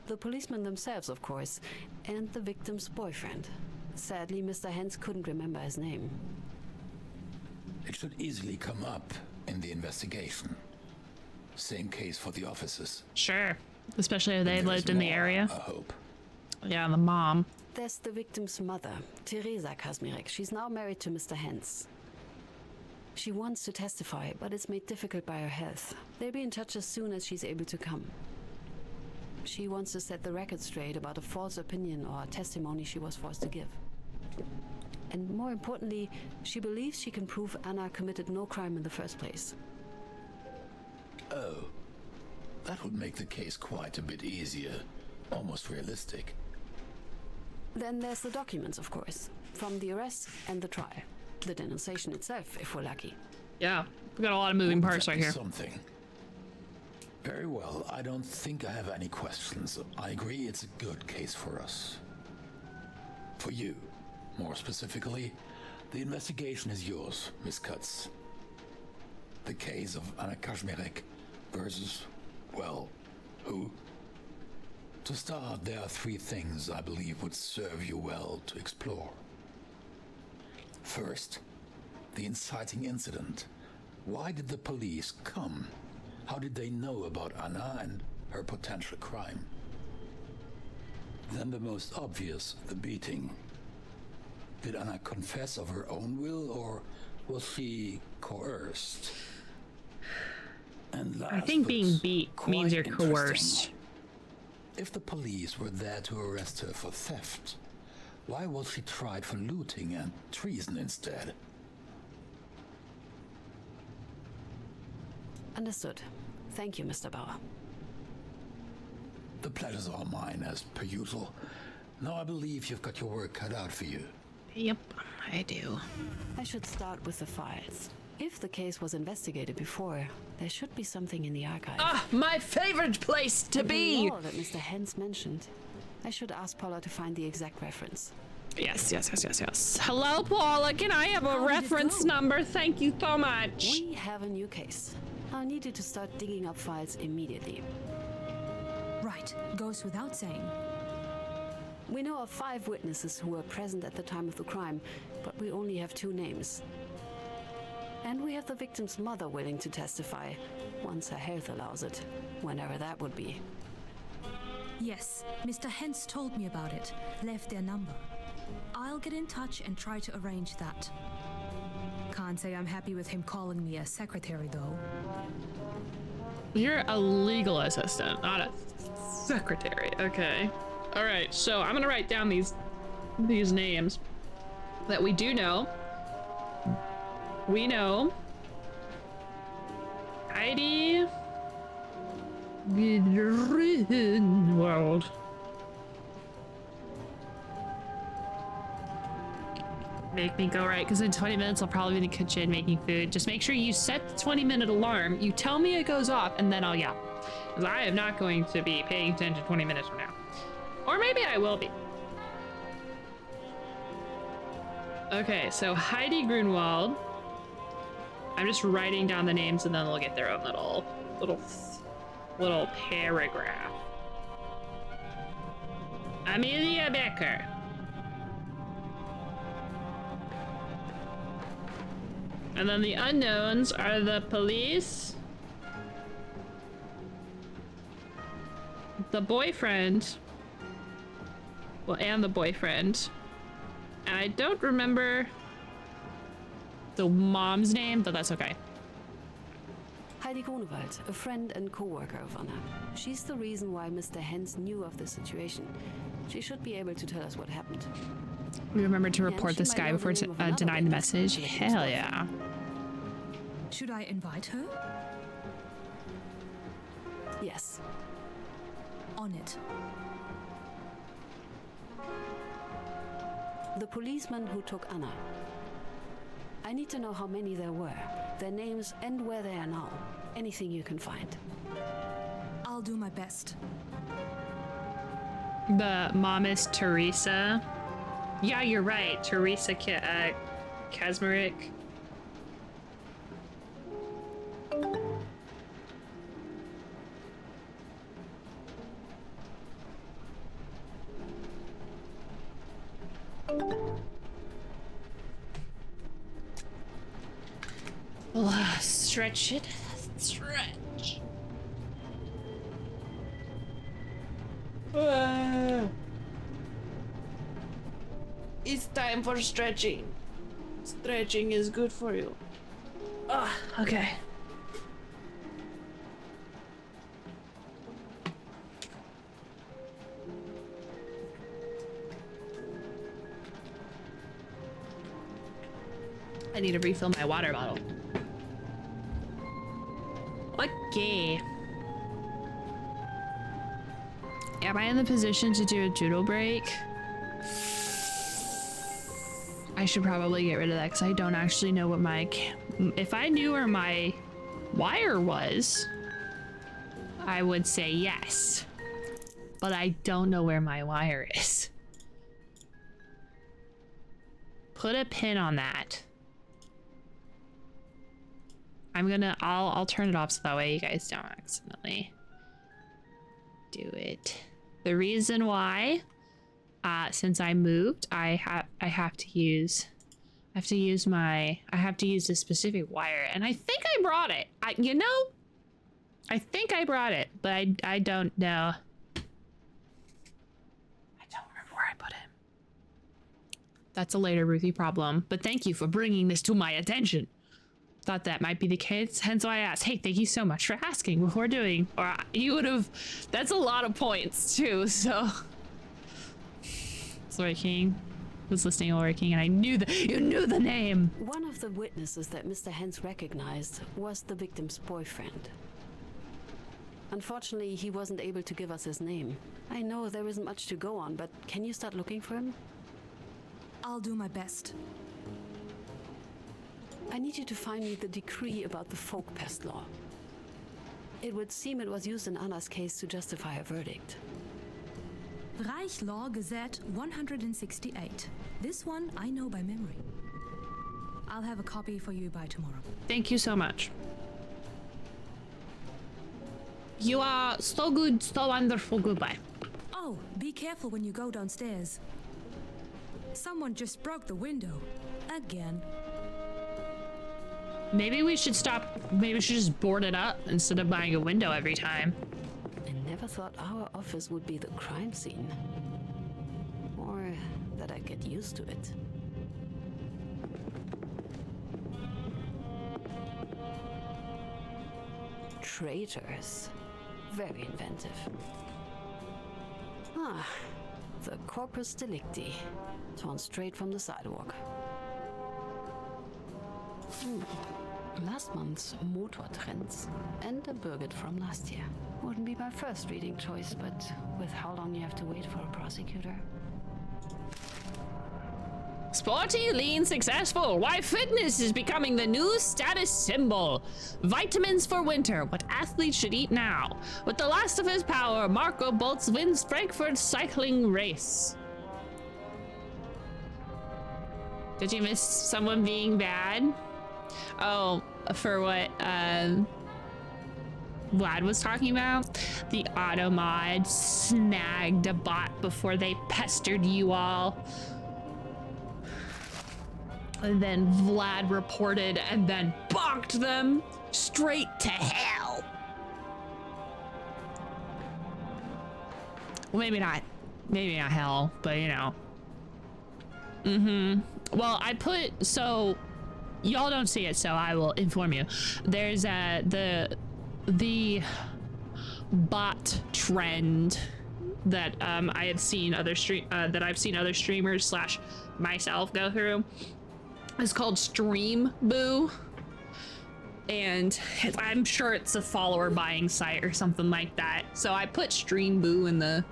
The policemen themselves, of course, and the victim's boyfriend. Sadly, Mr. Hens couldn't remember his name. It should easily come up in the investigation. Same case for the officers. Sure. Especially if they There's lived in the more, area. I hope. Yeah, the mom. There's the victim's mother, Teresa Kazmirek. She's now married to Mr. Hens. She wants to testify, but it's made difficult by her health. They'll be in touch as soon as she's able to come. She wants to set the record straight about a false opinion or testimony she was forced to give. And more importantly, she believes she can prove Anna committed no crime in the first place. Oh, that would make the case quite a bit easier. Almost realistic. Then there's the documents, of course, from the arrest and the trial. The denunciation itself, if we're lucky. Yeah, we got a lot of moving parts right here. Something. Very well, I don't think I have any questions. I agree it's a good case for us. For you, more specifically, the investigation is yours, Miss Kutz. The case of Anna Kazmirek versus, well, who? To start, there are 3 things I believe would serve you well to explore. First, the inciting incident. Why did the police come? How did they know about Anna and her potential crime? Then the most obvious, the beating. Did Anna confess of her own will, or was she coerced? And last, I think being but beat quite means you're interesting, coerced. if the police were there to arrest her for theft, why was she tried for looting and treason instead? Understood. Thank you, Mr. Bauer. The pleasure's all mine, as per usual. Now I believe you've got your work cut out for you. Yep, I do. I should start with the files. If the case was investigated before, there should be something in the archive. Ah, my favorite place to The be! law that Mr. Hens mentioned. I should ask Paula to find the exact reference. Yes. Hello, Paula. Can I have a reference number? Thank you so much. We have a new case. I'll need you to start digging up files immediately. Right, goes without saying. We know of 5 witnesses who were present at the time of the crime, but we only have 2 names. And we have the victim's mother willing to testify, once her health allows it, whenever that would be. Yes, Mr. Hens told me about it, left their number. I'll get in touch and try to arrange that. Can't say I'm happy with him calling me a secretary, though. You're a legal assistant, not a secretary. Okay. All right. So I'm gonna write down these names that we do know. We know Heidi Grunwald. Make me go right, because in 20 minutes I'll probably be in the kitchen making food. Just make sure you set the 20-minute alarm. You tell me it goes off, and then I'll yell. Because I am not going to be paying attention 20 minutes from now. Or maybe I will be. Okay, so Heidi Grunwald. I'm just writing down the names, and then they'll get their own little paragraph. Amelia Becker. And then the unknowns are the police, the boyfriend, well, and the boyfriend. And I don't remember the mom's name, but that's okay. Heidi Grunewald, a friend and co-worker of Anna. She's the reason why Mr. Hens knew of the situation. She should be able to tell us what happened. We remembered to report she this might guy know the before name of another denying the witness message. to the Hell victim's yeah. Should I invite her? Yes. On it. The policeman who took Anna. I need to know how many there were, their names, and where they are now. Anything you can find. I'll do my best. The mom is Teresa. Yeah, you're right. Teresa Kazmarek. Stretch it. Stretch. It's time for stretching. Stretching is good for you. Okay. I need to refill my water bottle. Okay. Am I in the position to do a doodle break? I should probably get rid of that because I don't actually know what my... If I knew where my wire was, I would say yes. But I don't know where my wire is. Put a pin on that. I'll turn it off so that way you guys don't accidentally do it. The reason why, since I moved, I have to use this specific wire, and I think I brought it. I think I brought it, but I don't know. I don't remember where I put it. That's a later Ruthie problem, but thank you for bringing this to my attention. Thought that might be the case, hence why I asked. Hey, thank you so much for asking before doing, or you would have, that's a lot of points too, so. It's working. Was listening and working, and I knew that you knew the name. One of the witnesses that Mr. Hens recognized was the victim's boyfriend. Unfortunately, he wasn't able to give us his name. I know there isn't much to go on, but can you start looking for him? I'll do my best. I need you to find me the decree about the folk pest law. It would seem it was used in Anna's case to justify a verdict. Reich Law Gazette 168. This one I know by memory. I'll have a copy for you by tomorrow. Thank you so much. You are so good, so wonderful. Goodbye. Oh, be careful when you go downstairs. Someone just broke the window. Again. Maybe we should stop. Maybe we should just board it up instead of buying a window every time. I never thought our office would be the crime scene. Or that I'd get used to it. Traitors. Very inventive. Ah, the corpus delicti. Torn straight from the sidewalk. Last month's motor trends and a Birgit from last year. Wouldn't be my first reading choice, but with how long you have to wait for a prosecutor. Sporty, lean, successful. Why fitness is becoming the new status symbol. Vitamins for winter. What athletes should eat now. With the last of his power, Marco Boltz wins Frankfurt cycling race. Did you miss someone being bad? Oh, for what Vlad was talking about? The Automod snagged a bot before they pestered you all. And then Vlad reported and then bonked them straight to hell. Well, maybe not hell, but you know. Well, I put, so y'all don't see it, so I will inform you. There's the bot trend that I have seen other streamers slash myself go through. It's called Stream Boo, and I'm sure it's a follower buying site or something like that. So I put Stream Boo in the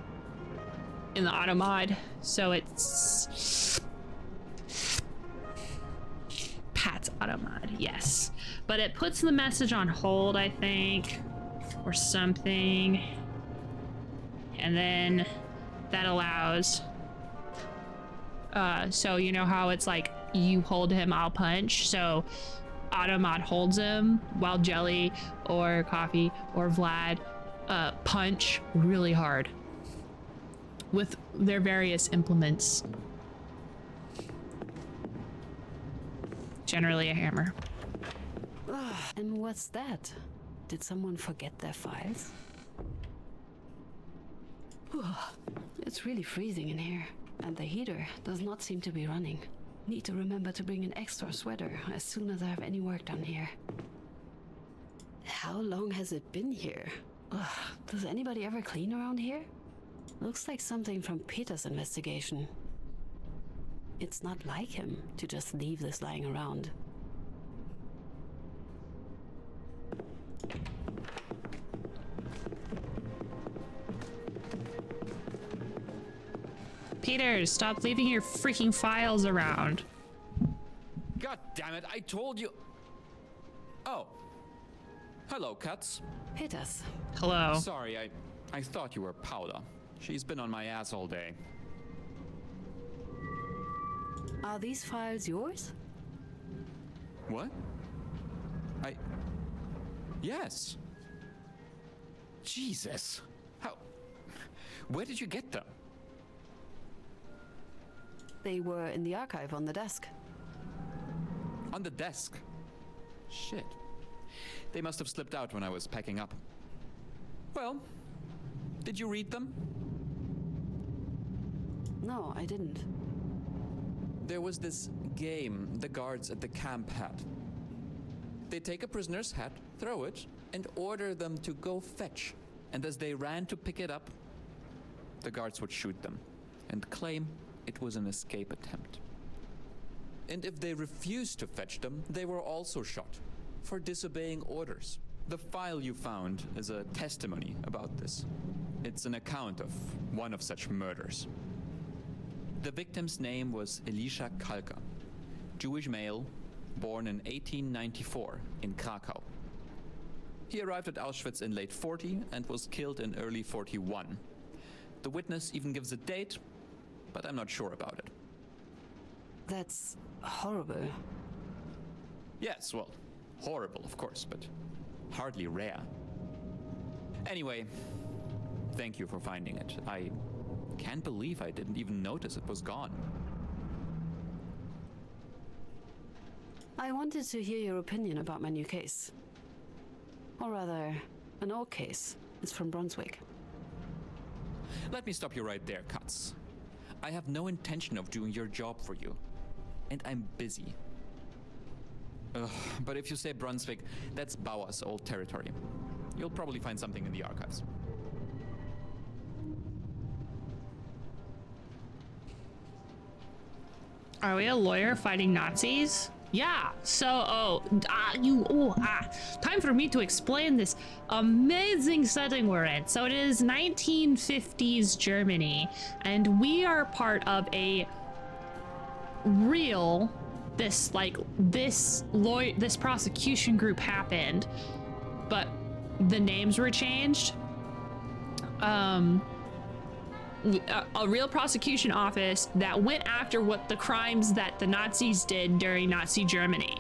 auto mod, so it's Pat's auto mod, yes, but it puts the message on hold, I think, or something, and then that allows. So you know how it's like, you hold him, I'll punch. So Automod holds him while Jelly or Coffee or Vlad punch really hard with their various implements. generally a hammer. And what's that? Did someone forget their files? It's really freezing in here, and the heater does not seem to be running. Need to remember to bring an extra sweater as soon as I have any work done here. How long has it been here? Does anybody ever clean around here? Looks like something from Peter's investigation. It's not like him to just leave this lying around. Peter, stop leaving your freaking files around. God damn it, I told you. Oh. Hello, Cuts. Peters. Hello. Sorry, I thought you were Paula. She's been on my ass all day. Are these files yours? What? Yes. Jesus. How? Where did you get them? They were in the archive on the desk. On the desk? Shit. They must have slipped out when I was packing up. Well, did you read them? No, I didn't. There was this game the guards at the camp had. They take a prisoner's hat, throw it, and order them to go fetch. And as they ran to pick it up, the guards would shoot them and claim it was an escape attempt. And if they refused to fetch them, they were also shot for disobeying orders. The file you found is a testimony about this. It's an account of one of such murders. The victim's name was Elisha Kalka, Jewish male, born in 1894 in Krakow. He arrived at Auschwitz in late 40 and was killed in early 41. The witness even gives a date, but I'm not sure about it. That's horrible. Yes, well, horrible, of course, but hardly rare. Anyway, thank you for finding it. I can't believe I didn't even notice it was gone. I wanted to hear your opinion about my new case. Or rather, an old case. It's from Brunswick. Let me stop you right there, Katz. I have no intention of doing your job for you. And I'm busy. But if you say Brunswick, that's Bauer's old territory. You'll probably find something in the archives. Are we a lawyer fighting Nazis? Yeah, so, time for me to explain this amazing setting we're in. So it is 1950s Germany, and we are part of a real, this prosecution group happened, but the names were changed. A real prosecution office that went after what the crimes that the Nazis did during Nazi Germany.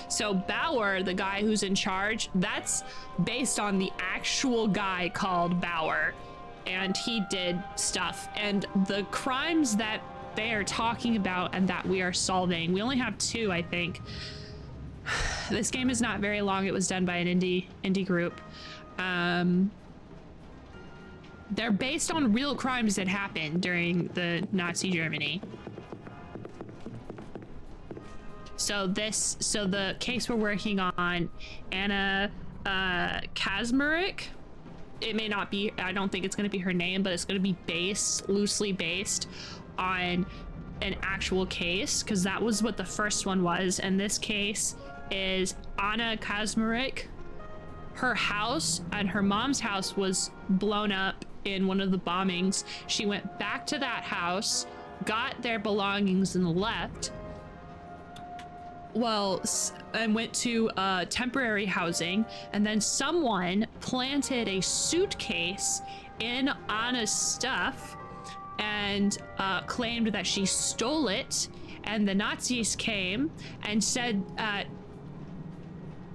So Bauer, the guy who's in charge, that's based on the actual guy called Bauer, and he did stuff. And the crimes that they are talking about and that we are solving, we only have 2, I think. This game is not very long. It was done by an indie group. They're based on real crimes that happened during the Nazi Germany. So the case we're working on, Anna Kazmarek, it may not be, I don't think it's going to be her name, but it's going to be loosely based on an actual case, because that was what the first one was. And this case is Anna Kazmarek. Her house and her mom's house was blown up in one of the bombings. She went back to that house, got their belongings and left. Well, and went to temporary housing, and then someone planted a suitcase in Anna's stuff and claimed that she stole it, and the Nazis came and said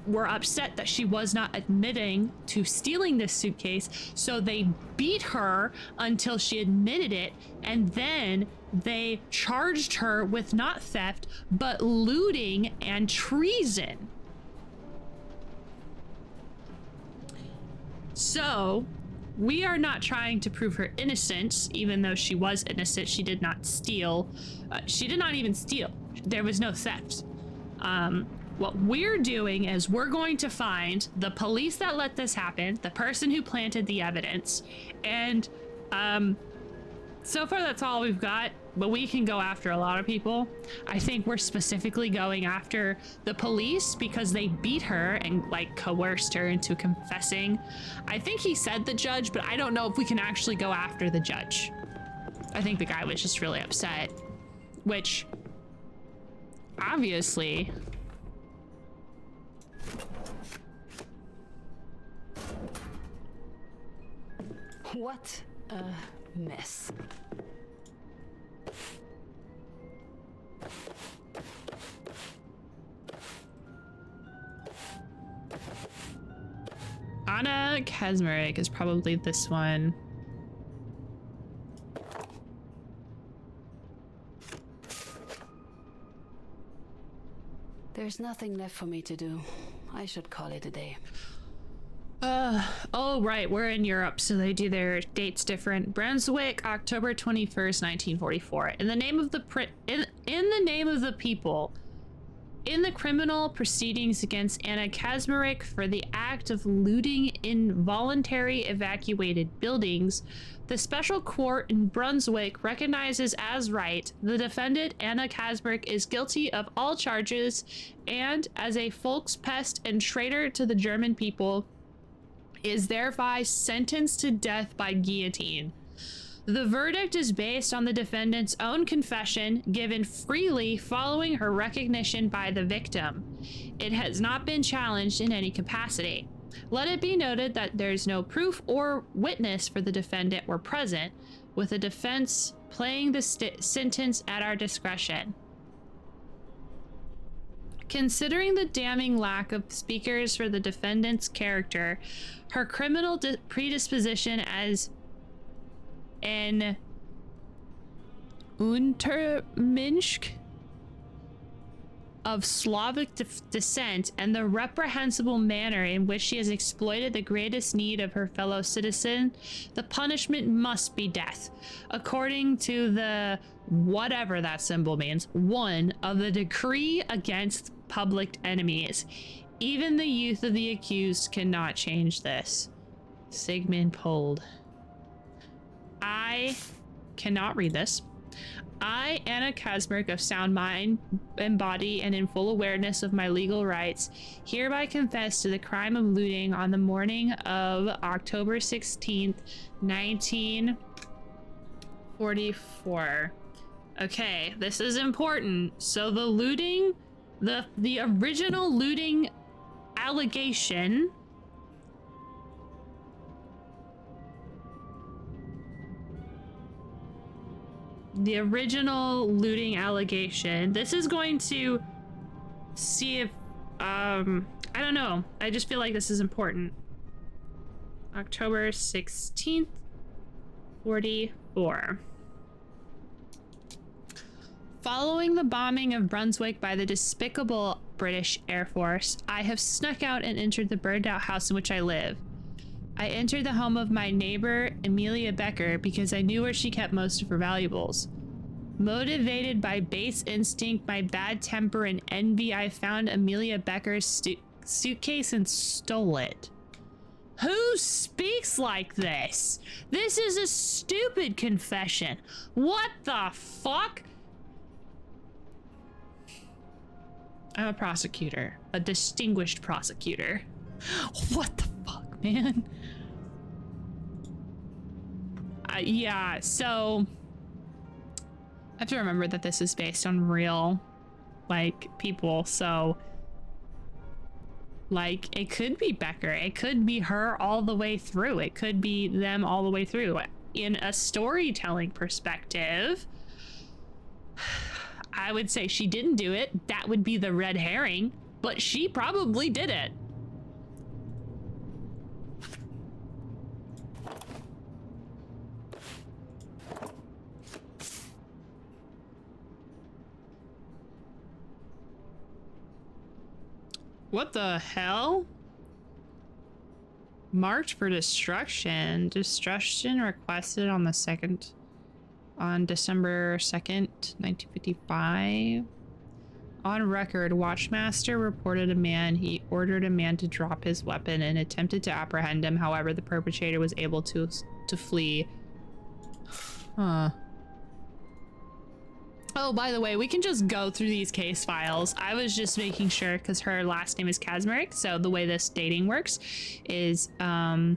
were upset that she was not admitting to stealing this suitcase, so they beat her until she admitted it, and then they charged her with not theft, but looting and treason. So, we are not trying to prove her innocence, even though she was innocent. She did not steal. She did not even steal. There was no theft. What we're doing is we're going to find the police that let this happen, the person who planted the evidence, and so far that's all we've got, but we can go after a lot of people. I think we're specifically going after the police because they beat her and like coerced her into confessing. I think he said the judge, but I don't know if we can actually go after the judge. I think the guy was just really upset, which obviously... What a mess. Anna Kazmarek is probably this one. There's nothing left for me to do. I should call it a day. Oh right, we're in Europe, so they do their dates different. Brunswick, October 21st, 1944. In the name of the in the name of the people, in the criminal proceedings against Anna Kazmarek for the act of looting involuntary evacuated buildings, the special court in Brunswick recognizes as right the defendant Anna Kazmarek is guilty of all charges and as a Volkspest and traitor to the German people is thereby sentenced to death by guillotine. The verdict is based on the defendant's own confession given freely following her recognition by the victim. It has not been challenged in any capacity. Let it be noted that there's no proof or witness for the defendant were present, with the defense playing the sentence at our discretion. Considering the damning lack of speakers for the defendant's character, her criminal predisposition as an Untermensch of Slavic descent and the reprehensible manner in which she has exploited the greatest need of her fellow citizen, the punishment must be death. According to the whatever that symbol means, 1 of the decree against public enemies. Even the youth of the accused cannot change this. Sigmund Pold. I cannot read this. I, Anna Kazmarek, of sound mind and body and in full awareness of my legal rights, hereby confess to the crime of looting on the morning of October 16th, 1944. Okay, this is important. So the looting, the original looting allegation this is going to see if I don't know, I just feel like this is important. October 16th, 44. Following the bombing of Brunswick by the despicable British Air Force, I have snuck out and entered the burned out house in which I live. I entered the home of my neighbor, Amelia Becker, because I knew where she kept most of her valuables. Motivated by base instinct, my bad temper, and envy, I found Amelia Becker's suitcase and stole it. Who speaks like this? This is a stupid confession. What the fuck? I'm a prosecutor, a distinguished prosecutor. What the fuck, man? Yeah, so I have to remember that this is based on real, like, people, so like, it could be Becker, it could be her all the way through, it could be them all the way through. In a storytelling perspective, I would say she didn't do it. That would be the red herring, but she probably did it. What the hell? Marked for destruction. Destruction requested on December 2nd, 1955. On record, Watchmaster reported he ordered a man to drop his weapon and attempted to apprehend him. However, the perpetrator was able to flee. Huh. Oh, by the way, we can just go through these case files. I was just making sure because her last name is Kazmarek. So the way this dating works is, I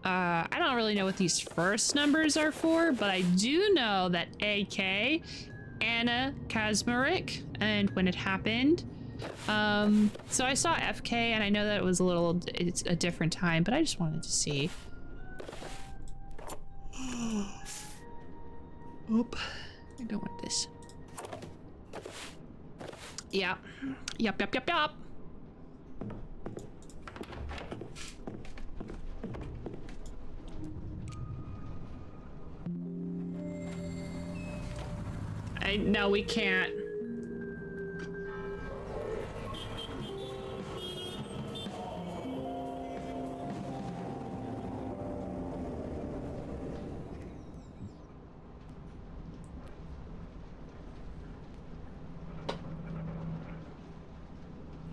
don't really know what these first numbers are for, but I do know that AK, Anna Kazmarek, and when it happened. So I saw FK and I know that it's a different time, but I just wanted to see. Oop. I don't want this. Yeah. Yup. No, we can't.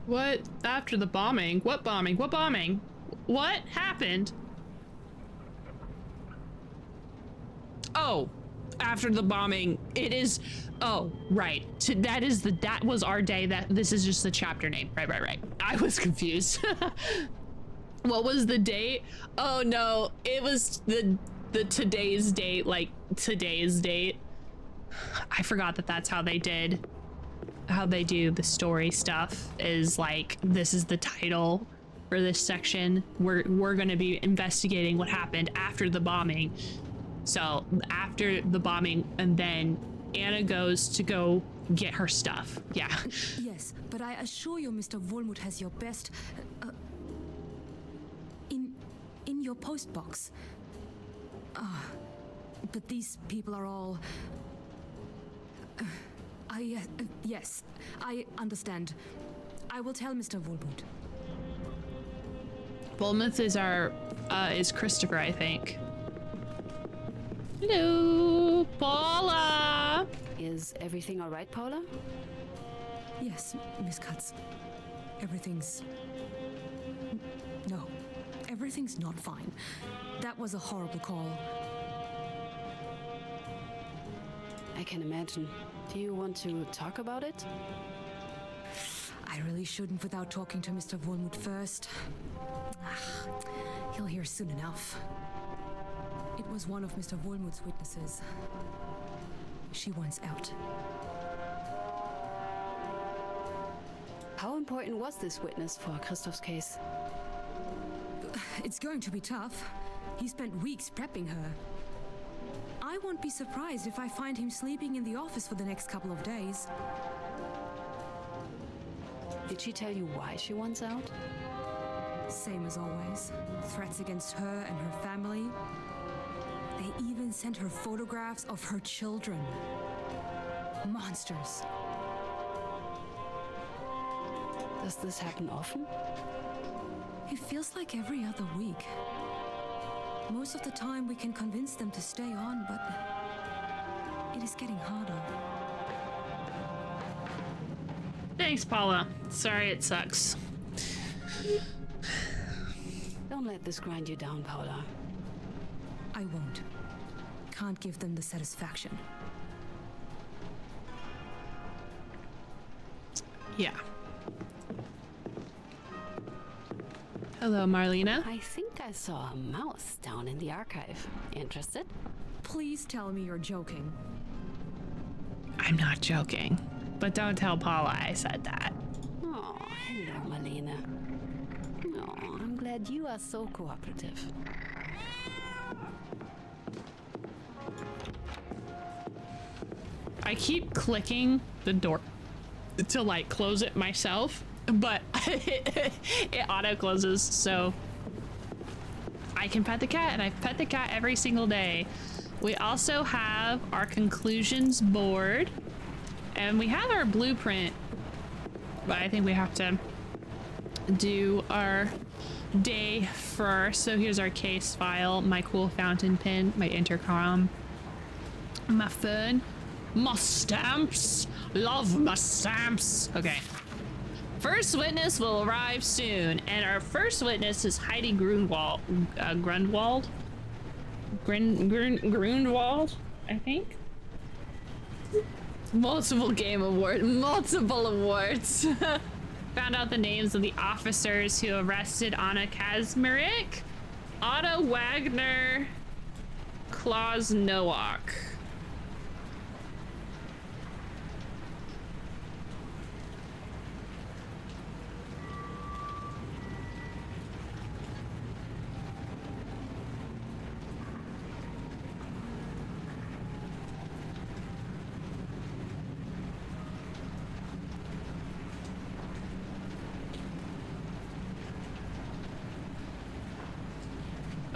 What? After the bombing? What bombing? What bombing? What happened? Oh, after the bombing, it is. Oh, right. That was our day. This is just the chapter name. Right. I was confused. What was the date? Oh no, it was the today's date. Like today's date. I forgot that's how they do the story stuff, is like, this is the title for this section. We're gonna be investigating what happened after the bombing. So after the bombing, and then Anna goes to go get her stuff. Yeah. Yes, but I assure you, Mr. Volmut has your best in your post box. But these people are all. Yes, I understand. I will tell Mr. Volmut. Volmut is Christopher, I think. Hello, Paula. Is everything all right, Paula? Yes, Miss Katz. Everything's not fine. That was a horrible call. I can imagine. Do you want to talk about it? I really shouldn't without talking to Mr. Volmut first. He'll hear soon enough. It was one of Mr. Volmut's witnesses. She wants out. How important was this witness for Christoph's case? It's going to be tough. He spent weeks prepping her. I won't be surprised if I find him sleeping in the office for the next couple of days. Did she tell you why she wants out? Same as always. Threats against her and her family. They even sent her photographs of her children. Monsters. Does this happen often? It feels like every other week. Most of the time we can convince them to stay on, but it is getting harder. Thanks, Paula. Sorry it sucks. Don't let this grind you down, Paula. I won't. Can't give them the satisfaction. Yeah. Hello, Marlena. I think I saw a mouse down in the archive. Interested? Please tell me you're joking. I'm not joking. But don't tell Paula I said that. Oh, hello, Marlena. Oh, I'm glad you are so cooperative. I keep clicking the door to like close it myself, but it auto closes, so I can pet the cat, and I pet the cat every single day. We also have our conclusions board, and we have our blueprint, but I think we have to do our day first. So here's our case file, my cool fountain pen, my intercom, my phone, my stamps. Love my stamps. Okay. First witness will arrive soon, and our first witness is Heidi Grunwald. Grunwald, I think. Multiple awards. Found out the names of the officers who arrested Anna Kazmarek, Otto Wagner, Klaus Nowak.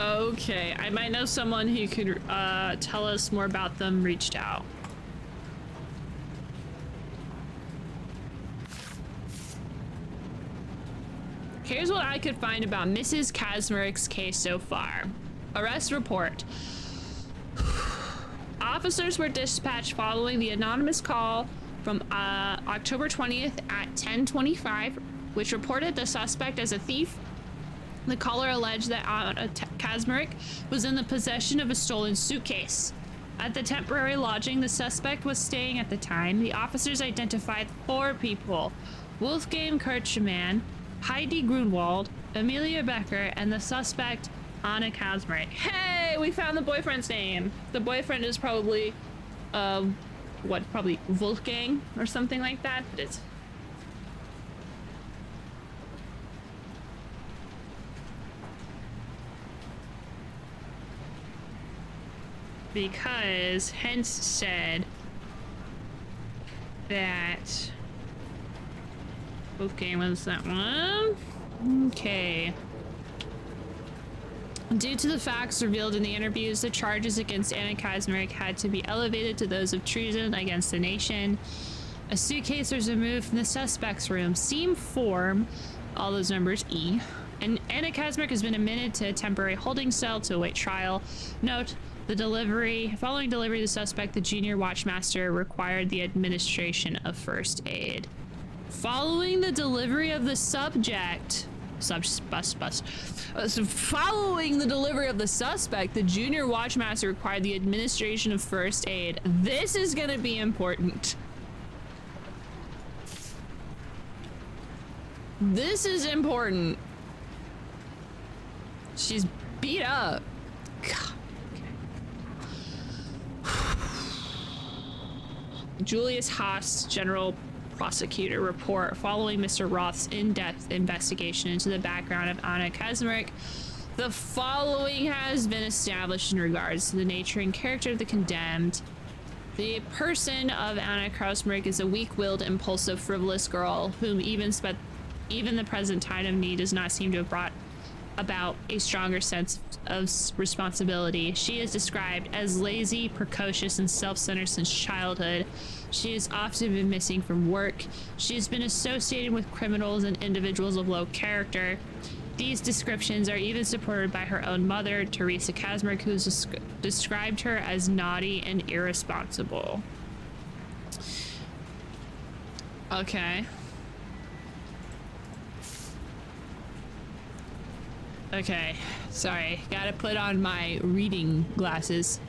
Okay, I might know someone who could tell us more about them. Reached out. Here's what I could find about Mrs. Kazmarek's case so far. Arrest report. Officers were dispatched following the anonymous call from October 20th at 10:25, which reported the suspect as a thief. The caller alleged that Kazmarek was in the possession of a stolen suitcase. At the temporary lodging the suspect was staying at the time, the officers identified 4 people: Wolfgang Kirchmann, Heidi Grunwald, Amelia Becker, and the suspect, Anna Kazmarek. Hey, we found the boyfriend's name. The boyfriend is probably, probably Wolfgang or something like that. It's because Hens said that Wolfgang was that one. Okay. Due to the facts revealed in the interviews, the charges against Anna Kazmarek had to be elevated to those of treason against the nation. A suitcase was removed from the suspect's room. Scene form, all those numbers E. And Anna Kazmarek has been admitted to a temporary holding cell to await trial. Note, following delivery of the suspect, the junior watchmaster required the administration of first aid. Following the delivery of the following the delivery of the suspect, the junior watchmaster required the administration of first aid. This is gonna be important. This is important. She's beat up. God. Julius Haas, General Prosecutor report following Mr. Roth's in-depth investigation into the background of Anna Kazmarek. The following has been established in regards to the nature and character of the condemned. The person of Anna Kazmarek is a weak-willed, impulsive, frivolous girl whom even the present time of need does not seem to have brought about a stronger sense of responsibility. She is described as lazy, precocious, and self-centered since childhood. She has often been missing from work. She has been associated with criminals and individuals of low character. These descriptions are even supported by her own mother, Teresa Kazmarek, who has described her as naughty and irresponsible. Okay. Okay, sorry, gotta put on my reading glasses.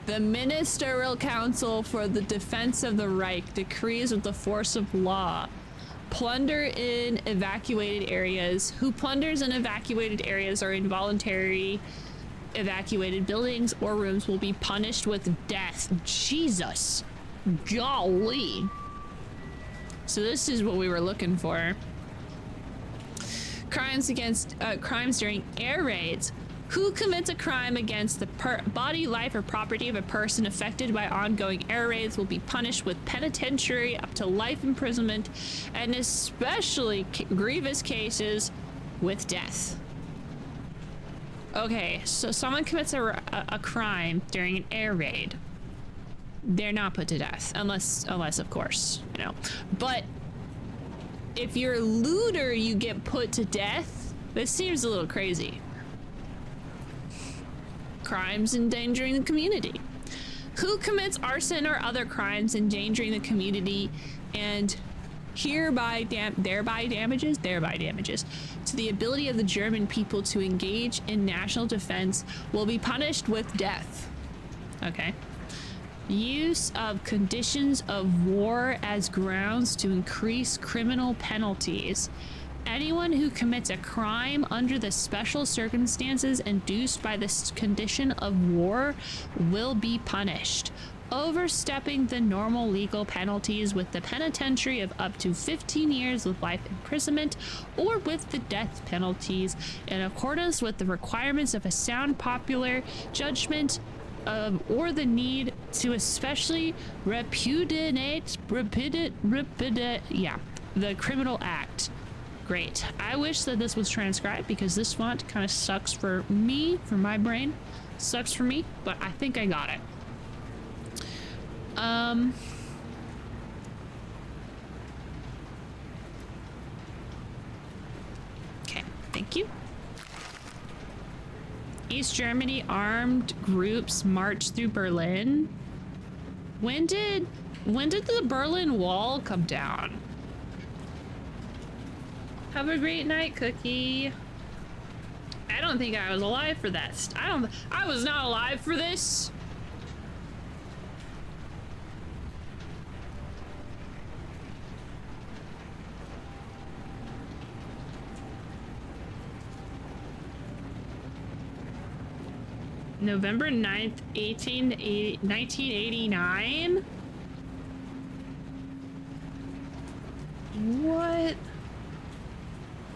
The Ministerial Council for the Defense of the Reich decrees with the force of law. Plunder in evacuated areas. Who plunders in evacuated areas or involuntary evacuated buildings or rooms will be punished with death. Jesus. Golly. So this is what we were looking for. Crimes during air raids. Who commits a crime against the body, life, or property of a person affected by ongoing air raids will be punished with penitentiary up to life imprisonment, and especially grievous cases with death. Okay, so someone commits a crime during an air raid. They're not put to death, unless of course, you know. But if you're a looter, you get put to death. This seems a little crazy. Crimes endangering the community. Who commits arson or other crimes endangering the community and thereby damages to the ability of the German people to engage in national defense will be punished with death. Okay. Use of conditions of war as grounds to increase criminal penalties. Anyone who commits a crime under the special circumstances induced by this condition of war will be punished, overstepping the normal legal penalties with the penitentiary of up to 15 years with life imprisonment or with the death penalties in accordance with the requirements of a sound popular judgment or the need to especially repudiate the criminal act. Great. I wish that this was transcribed because this font kind of sucks for me, for my brain. Sucks for me, but I think I got it. Okay, thank you. East Germany armed groups march through Berlin. When did the Berlin Wall come down? Have a great night, Cookie. I don't think I was alive for that. I was not alive for this. November 9th, 1989? What?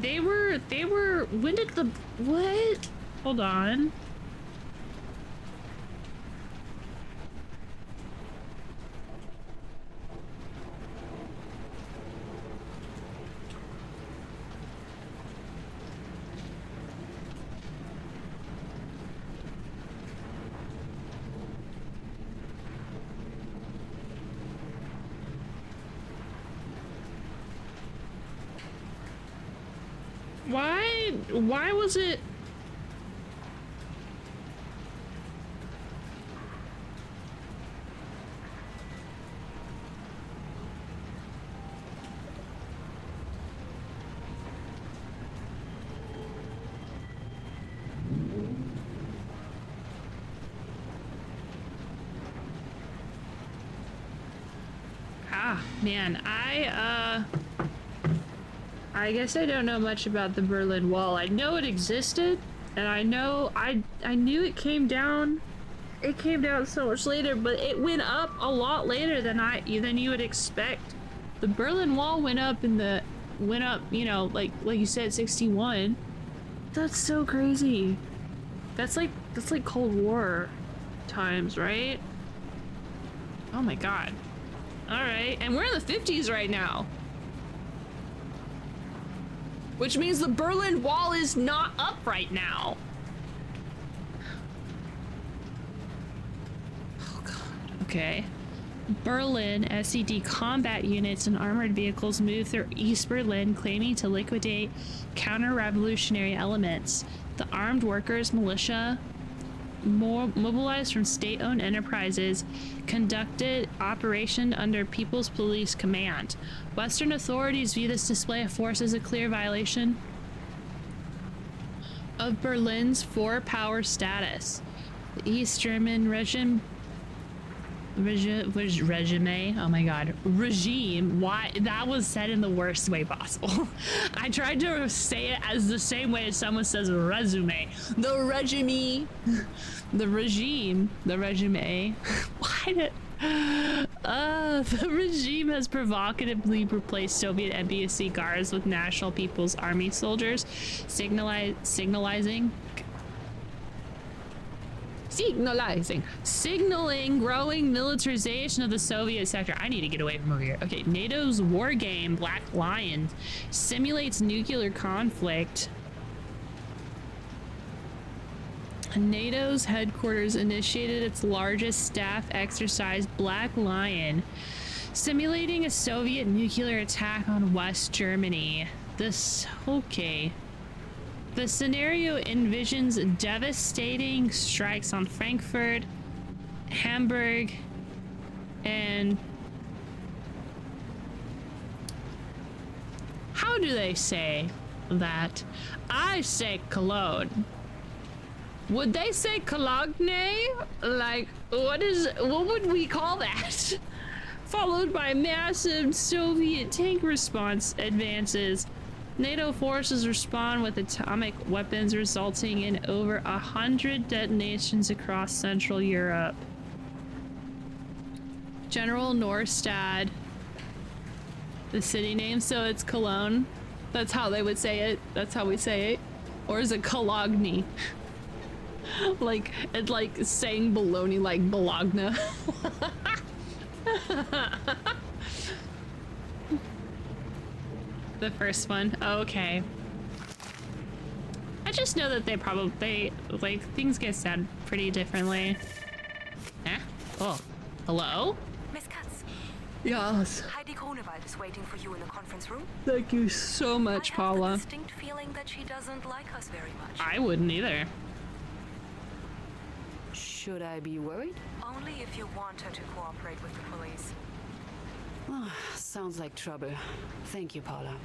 They were, when did the, what? Hold on. Why was it? Ah, man, I guess I don't know much about the Berlin Wall. I know it existed, and I know I knew it came down. It came down so much later, but it went up a lot later than you would expect. The Berlin Wall went up, you know, like you said, 61. That's so crazy. That's like Cold War times, right? Oh my god. All right, and we're in the 50s right now. Which means the Berlin Wall is not up right now. Oh god. Okay. Berlin SED combat units and armored vehicles move through East Berlin, claiming to liquidate counter-revolutionary elements. The armed workers militia, mobilized from state-owned enterprises, conducted operation under People's Police Command. Western authorities view this display of force as a clear violation of Berlin's four-power status. The East German regime, oh my god, regime, why, that was said in the worst way possible. I tried to say it as the same way as someone says resume. The regime, the regime, the resume. Why did, the regime has provocatively replaced Soviet embassy guards with National People's Army soldiers, signaling growing militarization of the Soviet sector. I need to get away from over here. Okay, NATO's war game, Black Lion, simulates nuclear conflict. NATO's headquarters initiated its largest staff exercise, Black Lion, Simulating a Soviet nuclear attack on West Germany. Okay. The scenario envisions devastating strikes on Frankfurt, Hamburg, and how do they say that? I say Cologne. Would they say Cologne? Like, what would we call that? Followed by massive Soviet tank response advances. NATO forces respond with atomic weapons, resulting in over 100 detonations across Central Europe. General Norstad. The city name, so it's Cologne. That's how they would say it. That's how we say it. Or is it Cologne? Like, it's like saying baloney like Bologna. The first one. Okay. I just know that they like things get said pretty differently. Eh? Oh. Hello? Miss Katz, Yes. Heidi Grunewald is waiting for you in the conference room. Thank you so much, I have Paula. the distinct feeling that she doesn't like us very much. I wouldn't either. Should I be worried? Only if you want her to cooperate with the police. Sounds like trouble. Thank you, Paula.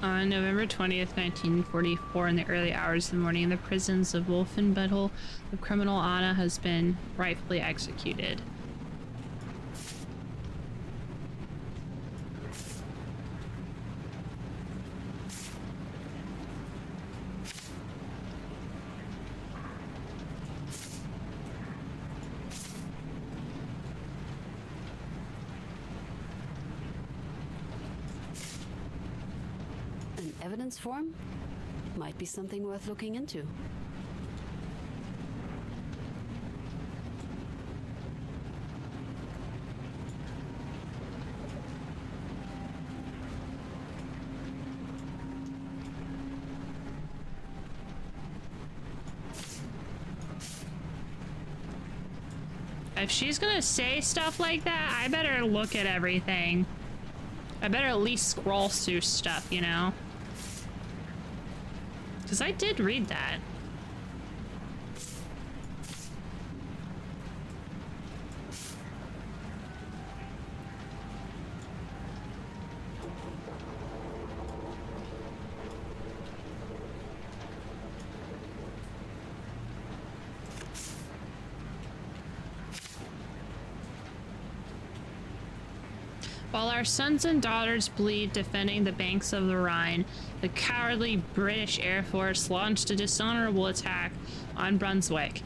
On November 20th, 1944, in the early hours of the morning, in the prisons of Wolfenbüttel, the criminal Anna has been rightfully executed. Evidence form? Might be something worth looking into. If she's gonna say stuff like that, I better look at everything. I better at least scroll through stuff, you know? Because I did read that. While our sons and daughters bleed defending the banks of the Rhine, the cowardly British Air Force launched a dishonorable attack on Brunswick.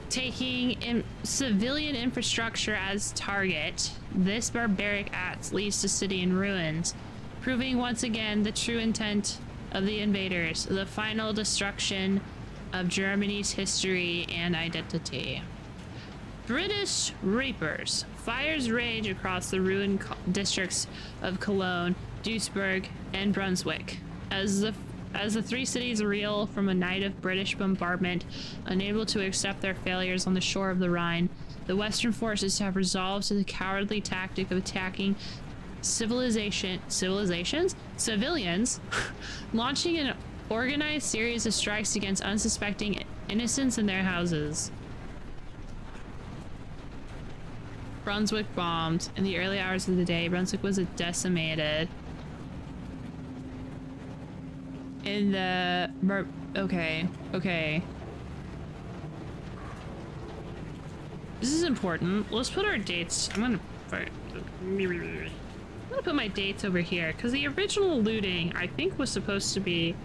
Taking civilian infrastructure as target, this barbaric act leaves the city in ruins, proving once again the true intent of the invaders, the final destruction of Germany's history and identity. British Reapers. Fires rage across the ruined districts of Cologne, Duisburg, and Brunswick. As the three cities reel from a night of British bombardment, unable to accept their failures on the shore of the Rhine, the Western forces have resolved to the cowardly tactic of attacking civilians, launching an organized series of strikes against unsuspecting innocents in their houses. Brunswick bombed. In the early hours of the day, Brunswick was decimated. In the... Okay. This is important. Let's put our dates... I'm gonna put my dates over here, because the original looting, I think, was supposed to be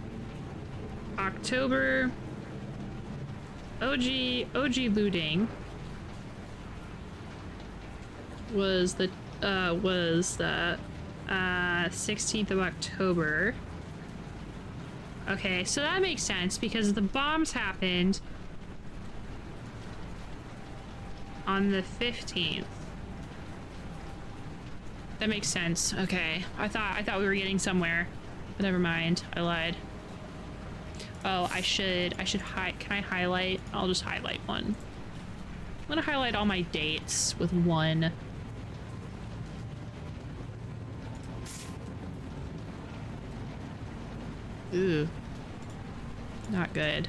October... OG looting was the 16th of October. Okay, so that makes sense because the bombs happened on the 15th. That makes sense. Okay. I thought we were getting somewhere. But never mind. I lied. Oh, I should can I highlight? I'll just highlight one. I'm gonna highlight all my dates with one. Ooh. Not good.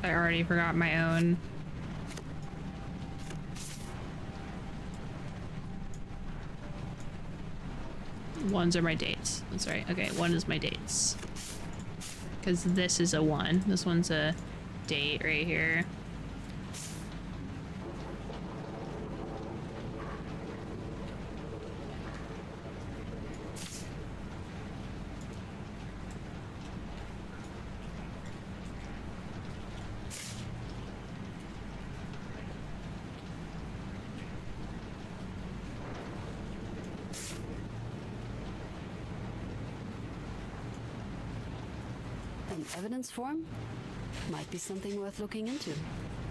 I already forgot my own. Ones are my dates. That's right. Okay, one is my dates. Because this is a one. This one's a date right here. Evidence form? Might be something worth looking into.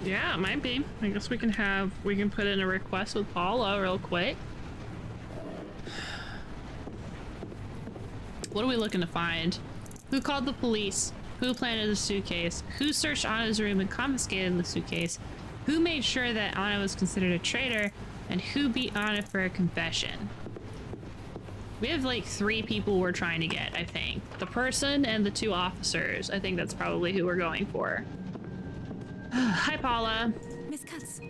Yeah, it might be. I guess we can put in a request with Paula real quick. What are we looking to find? Who called the police? Who planted the suitcase? Who searched Anna's room and confiscated the suitcase? Who made sure that Anna was considered a traitor? And who beat Anna for a confession? We have like 3 people we're trying to get, I think. The person and the 2 officers. I think that's probably who we're going for. Hi, Paula. Miss Katz.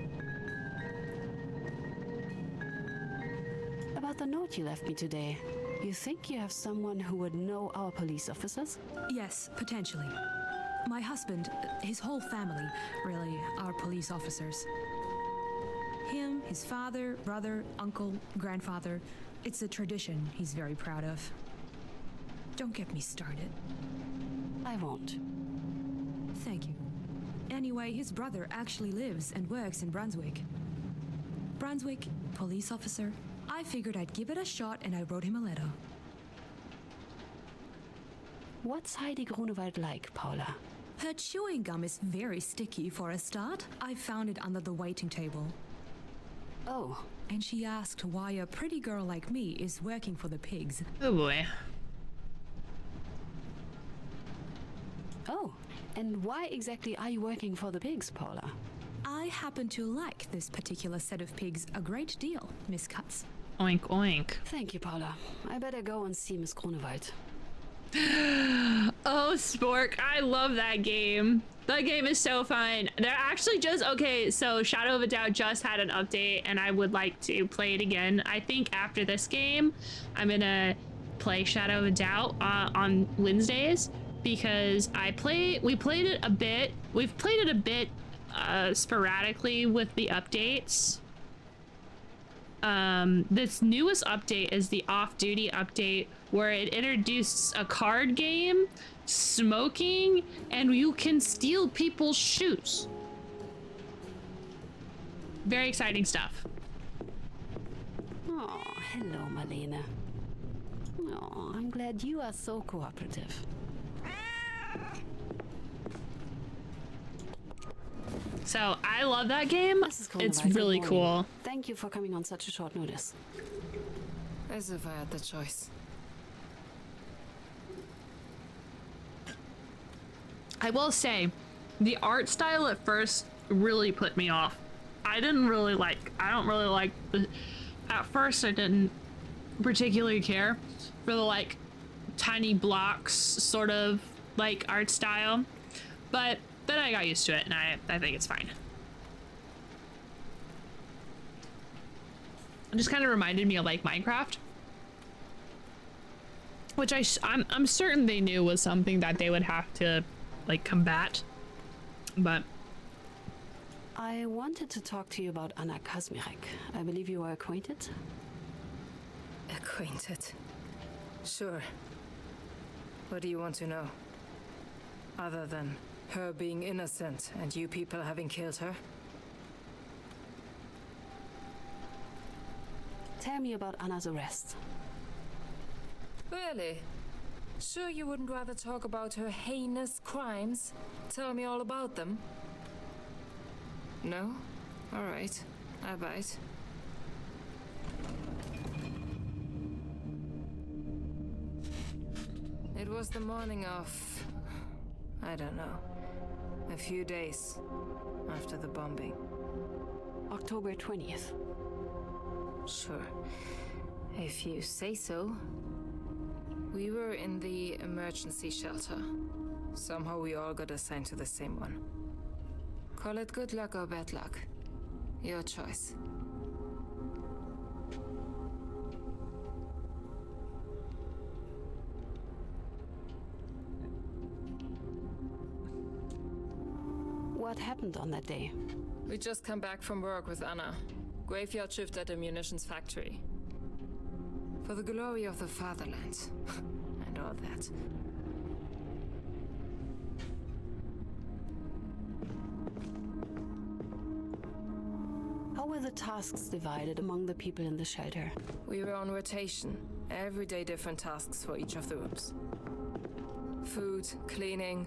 About the note you left me today. You think you have someone who would know our police officers? Yes, potentially. My husband, his whole family, really, are police officers. Him, his father, brother, uncle, grandfather. It's a tradition he's very proud of. Don't get me started. I won't. Thank you. Anyway, his brother actually lives and works in Brunswick. Brunswick, police officer. I figured I'd give it a shot and I wrote him a letter. What's Heidi Grunewald like, Paula? Her chewing gum is very sticky for a start. I found it under the waiting table. Oh. And she asked why a pretty girl like me is working for the pigs. Oh boy. Oh, and why exactly are you working for the pigs, Paula? I happen to like this particular set of pigs a great deal, Miss Katz. Oink oink. Thank you, Paula. I better go and see Miss Grunewald. Oh, Spork, I love that game. That game is so fun. They're actually just, okay, so Shadow of a Doubt just had an update and I would like to play it again. I think after this game, I'm gonna play Shadow of a Doubt on Wednesdays because we played it a bit. We've played it a bit sporadically with the updates. This newest update is the off-duty update where it introduced a card game, smoking, and you can steal people's shoes. Very exciting stuff. Oh, hello, Marlene. Oh, I'm glad you are so cooperative. So I love that game. It's really cool. Thank you for coming on such a short notice. As if I had the choice. I will say, the art style at first really put me off. I don't really like at first I didn't particularly care for the like tiny blocks sort of like art style, but then I got used to it and I think it's fine. It just kind of reminded me of like Minecraft, which I'm certain they knew was something that they would have to like combat, but I wanted to talk to you about Anna Kazmirek. I believe you are acquainted? Acquainted. Sure. What do you want to know? Other than her being innocent and you people having killed her? Tell me about Anna's arrest. Really? Sure you wouldn't rather talk about her heinous crimes? Tell me all about them? No? Alright. I bite. It was the morning of... I don't know. A few days after the bombing. October 20th. Sure. If you say so. We were in the emergency shelter. Somehow we all got assigned to the same one. Call it good luck or bad luck. Your choice. What happened on that day? We just come back from work with Anna. Graveyard shift at a munitions factory. For the glory of the fatherland. And all that. How were the tasks divided among the people in the shelter? We were on rotation. Every day different tasks for each of the rooms. Food, cleaning,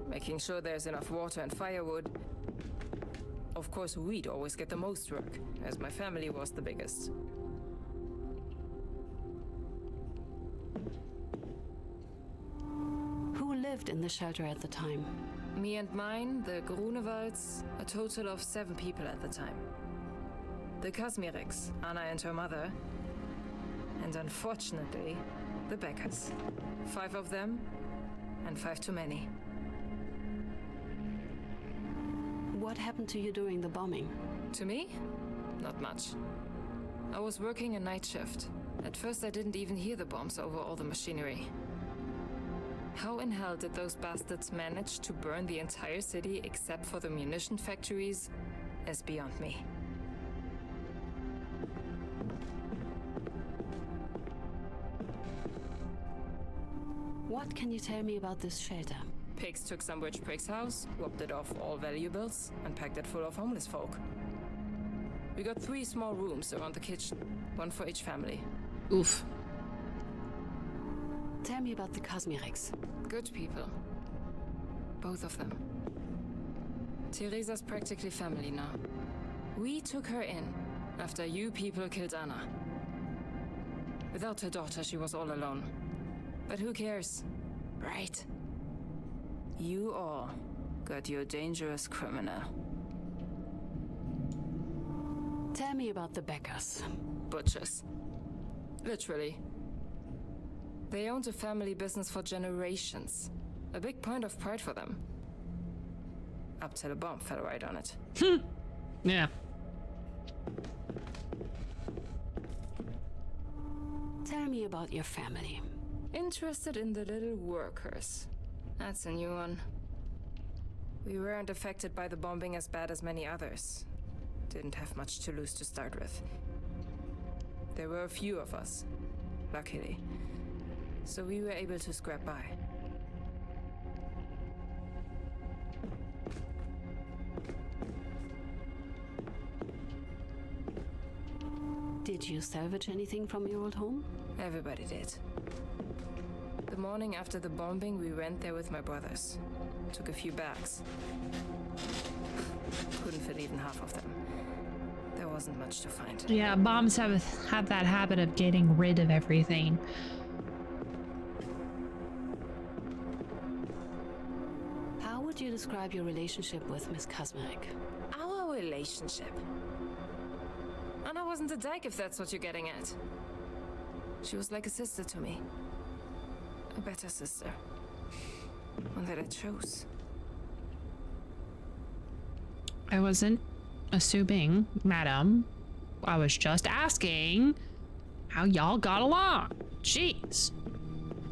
making sure there's enough water and firewood. Of course, we'd always get the most work, as my family was the biggest. Who lived in the shelter at the time? Me and mine, the Grunewalds, a total of 7 people at the time. The Kazmireks, Anna and her mother, and unfortunately, the Beckers. 5 of them, and 5 too many. What happened to you during the bombing? To me? Not much. I was working a night shift. At first I didn't even hear the bombs over all the machinery. How in hell did those bastards manage to burn the entire city except for the munition factories is beyond me. What can you tell me about this shelter? Pigs took some rich prick's house, robbed it of all valuables, and packed it full of homeless folk. We got 3 small rooms around the kitchen, 1 for each family. Oof. Tell me about the Kazmireks. Good people. Both of them. Teresa's practically family now. We took her in after you people killed Anna. Without her daughter, she was all alone. But who cares, right? You all got your dangerous criminal. Tell me about the Beckers. Butchers. Literally. They owned a family business for generations. A big point of pride for them. Up till a bomb fell right on it. Yeah. Tell me about your family. Interested in the little workers. That's a new one. We weren't affected by the bombing as bad as many others. Didn't have much to lose to start with. There were a few of us, luckily. So we were able to scrap by. Did you salvage anything from your old home? Everybody did. The morning after the bombing, we went there with my brothers. Took a few bags. Couldn't fit even half of them. There wasn't much to find. Yeah, bombs have that habit of getting rid of everything. How would you describe your relationship with Miss Kazmarek? Our relationship? Anna wasn't a dyke if that's what you're getting at. She was like a sister to me. A better sister. One that I chose. I wasn't assuming, madam. I was just asking how y'all got along. Jeez.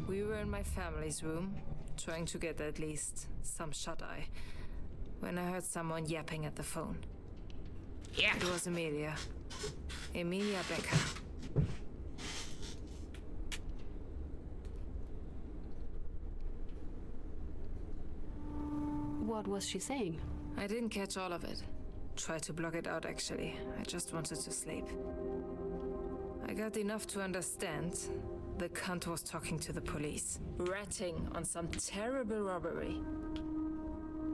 We were in my family's room, trying to get at least some shut-eye, when I heard someone yapping at the phone. Yeah. It was Emilia. Emilia Becker. What was she saying? I didn't catch all of it. Tried to block it out, actually. I just wanted to sleep. I got enough to understand. The cunt was talking to the police, ratting on some terrible robbery.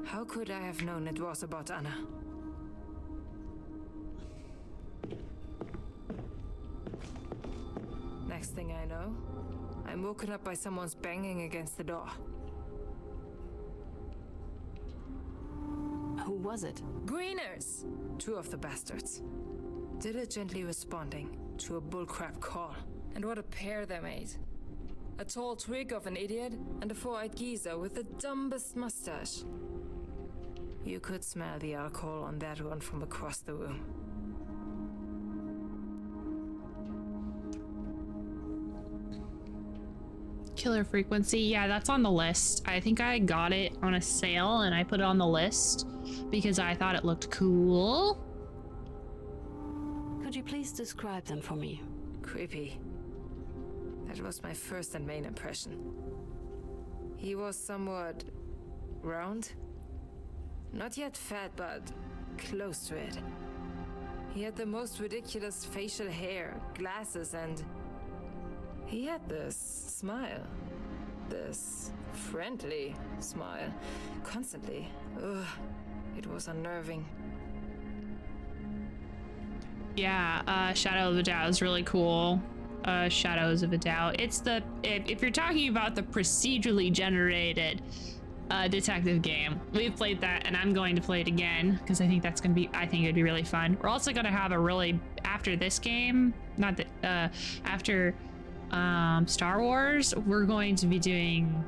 How could I have known it was about Anna? Next thing I know, I'm woken up by someone's banging against the door. Who was it? Greeners! Two of the bastards. Diligently responding to a bullcrap call. And what a pair they made. A tall twig of an idiot and a four-eyed geezer with the dumbest mustache. You could smell the alcohol on that one from across the room. Killer frequency. Yeah, that's on the list. I think I got it on a sale and I put it on the list because I thought it looked cool. Could you please describe them for me? Creepy. That was my first and main impression. He was somewhat round. Not yet fat, but close to it. He had the most ridiculous facial hair, glasses, and he had this smile. This friendly smile. Constantly. Ugh. It was unnerving. Yeah, Shadow of a Doubt is really cool. Shadows of a Doubt. It's the, if you're talking about the procedurally generated detective game, we've played that and I'm going to play it again because I think that's going to be, I think it'd be really fun. We're also going to have a really, after this game, not that, after Star Wars, we're going to be doing,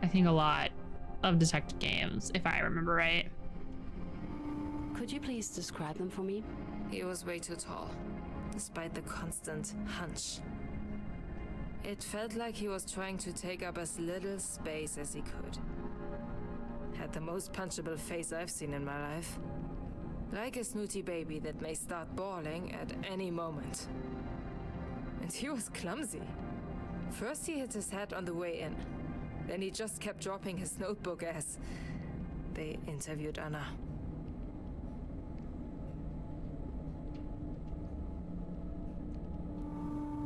I think, a lot of detective games, if I remember right. Could you please describe them for me? He was way too tall, despite the constant hunch. It felt like he was trying to take up as little space as he could. Had the most punchable face I've seen in my life. Like a snooty baby that may start bawling at any moment. And he was clumsy. First he hit his head on the way in. Then he just kept dropping his notebook as they interviewed Anna.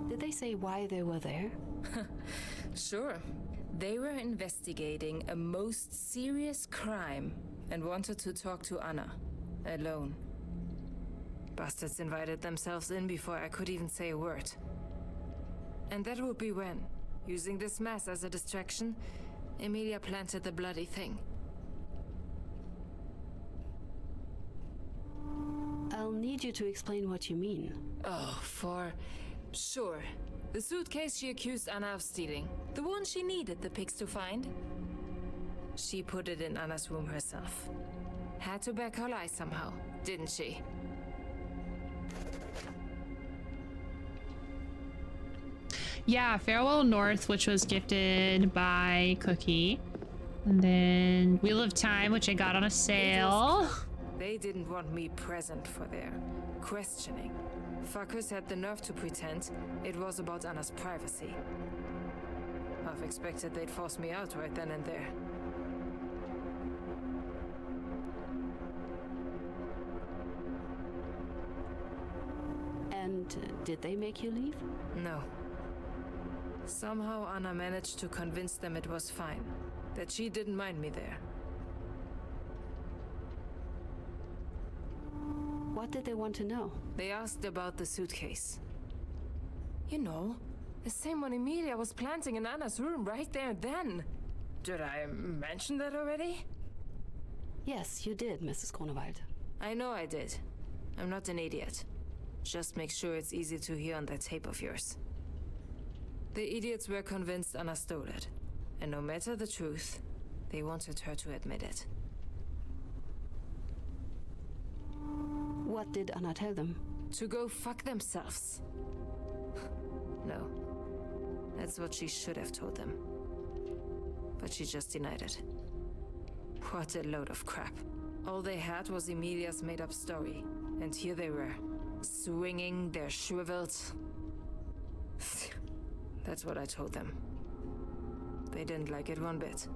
Did they say why they were there? Sure. They were investigating a most serious crime and wanted to talk to Anna, alone. Bastards invited themselves in before I could even say a word. And that would be when, using this mess as a distraction, Emilia planted the bloody thing. I'll need you to explain what you mean. Oh, sure. The suitcase she accused Anna of stealing. The one she needed the pigs to find. She put it in Anna's room herself. Had to back her lie somehow, didn't she? Yeah, Farewell North, which was gifted by Cookie. And then Wheel of Time, which I got on a sale. They didn't want me present for their questioning. Fuckers had the nerve to pretend it was about Anna's privacy. I've expected they'd force me out right then and there. And did they make you leave? No. Somehow Anna managed to convince them it was fine, that she didn't mind me there. What did they want to know? They asked about the suitcase. You know, the same one Emilia was planting in Anna's room right there and then. Did I mention that already? Yes, you did, Mrs. Grunewald. I know I did. I'm not an idiot. Just make sure it's easy to hear on that tape of yours. The idiots were convinced Anna stole it. And no matter the truth, they wanted her to admit it. What did Anna tell them? To go fuck themselves. No. That's what she should have told them. But she just denied it. What a load of crap. All they had was Emilia's made-up story. And here they were, swinging their shriveled... That's what I told them. They didn't like it one bit.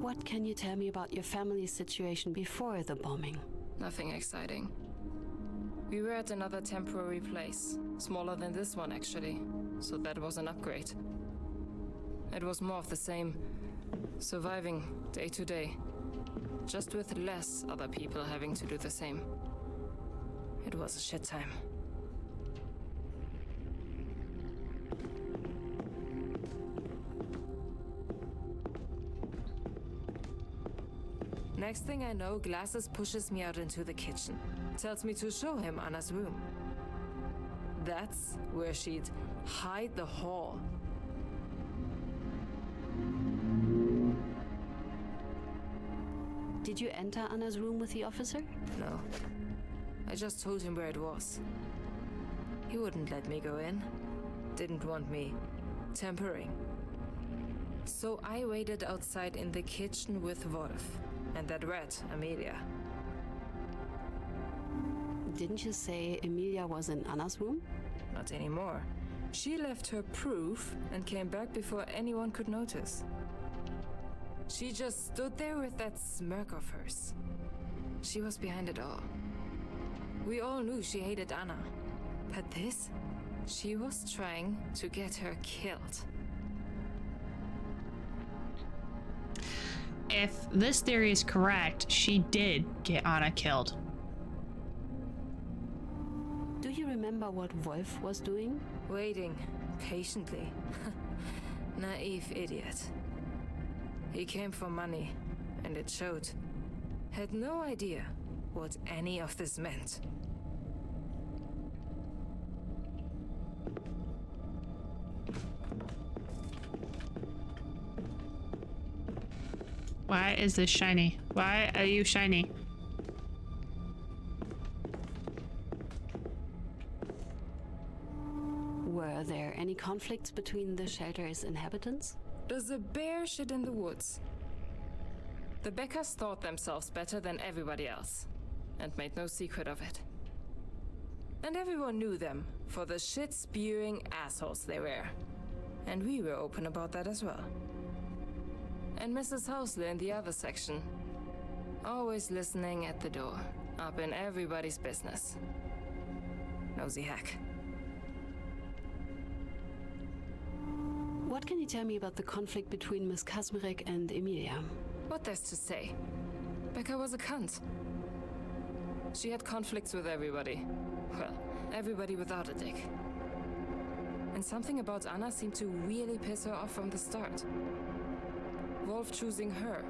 What can you tell me about your family's situation before the bombing? Nothing exciting. We were at another temporary place, smaller than this one actually, so that was an upgrade. It was more of the same, surviving day to day, just with less other people having to do the same. It was a shit time. Next thing I know, Glasses pushes me out into the kitchen. Tells me to show him Anna's room. That's where she'd hide the whore. Did you enter Anna's room with the officer? No. I just told him where it was. He wouldn't let me go in. Didn't want me tampering. So I waited outside in the kitchen with Wolf. And that rat, Amelia. Didn't you say Emilia was in Anna's room? Not anymore. She left her proof and came back before anyone could notice. She just stood there with that smirk of hers. She was behind it all. We all knew she hated Anna. But this? She was trying to get her killed. If this theory is correct, she did get Anna killed. Do you remember what Wolf was doing? Waiting, patiently. Naive idiot. He came for money, and it showed. Had no idea what any of this meant. Why is this shiny? Why are you shiny? Were there any conflicts between the shelter's inhabitants? There's a bear shit in the woods. The Beckers thought themselves better than everybody else, and made no secret of it. And everyone knew them for the shit-spewing assholes they were. And we were open about that as well. And Mrs. Housley in the other section. Always listening at the door, up in everybody's business. Nosy hack. What can you tell me about the conflict between Miss Kazmarek and Emilia? What there's to say? Becca was a cunt. She had conflicts with everybody. Well, everybody without a dick. And something about Anna seemed to really piss her off from the start. Wolf choosing her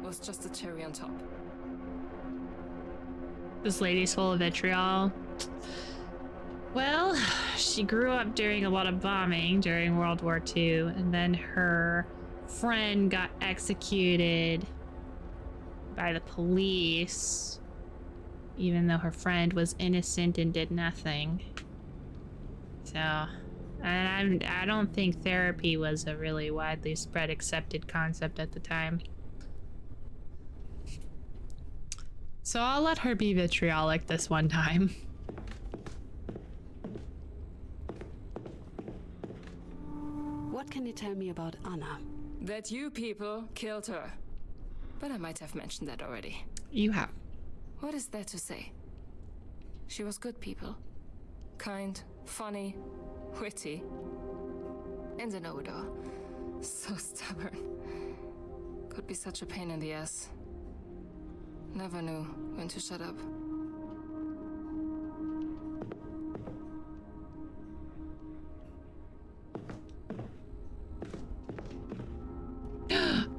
was just a cherry on top. This lady's full of vitriol. Well, she grew up during a lot of bombing during World War II, and then her friend got executed by the police, even though her friend was innocent and did nothing. So, and I don't think therapy was a really widely spread accepted concept at the time. So I'll let her be vitriolic this one time. What can you tell me about Anna? That you people killed her. But I might have mentioned that already. You have. What is there to say? She was good people. Kind, funny, witty. And a know-it-all. So stubborn. Could be such a pain in the ass. Never knew when to shut up.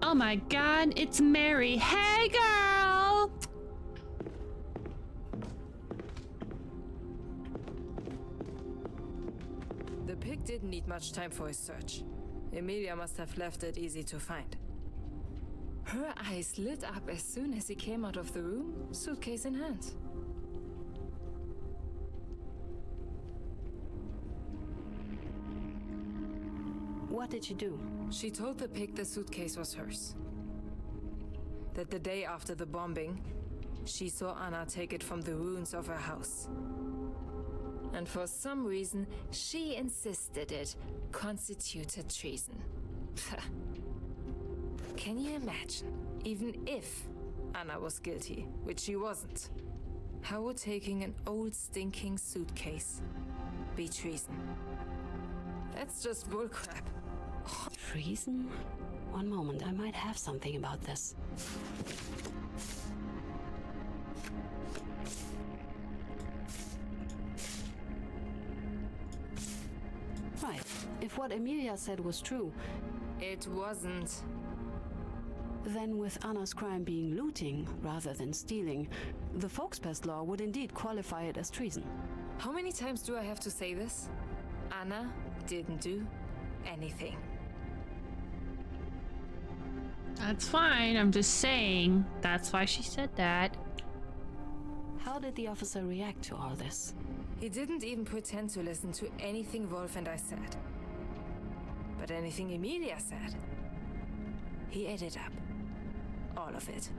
Oh my god, it's Mary. Hey, girl! The pig didn't need much time for his search. Emilia must have left it easy to find. Her eyes lit up as soon as he came out of the room, suitcase in hand. What did she do? She told the pig the suitcase was hers. That the day after the bombing, she saw Anna take it from the ruins of her house. And for some reason, she insisted it constituted treason. Can you imagine? Even if Anna was guilty, which she wasn't, how would taking an old stinking suitcase be treason? That's just bullcrap. Treason? One moment, I might have something about this. Right. If what Emilia said was true, it wasn't. Then with Anna's crime being looting rather than stealing, the Folkspest law would indeed qualify it as treason. How many times do I have to say this? Anna didn't do anything. That's fine, I'm just saying. That's why she said that. How did the officer react to all this? He didn't even pretend to listen to anything Wolf and I said. But anything Emilia said, he ate it up. All of it.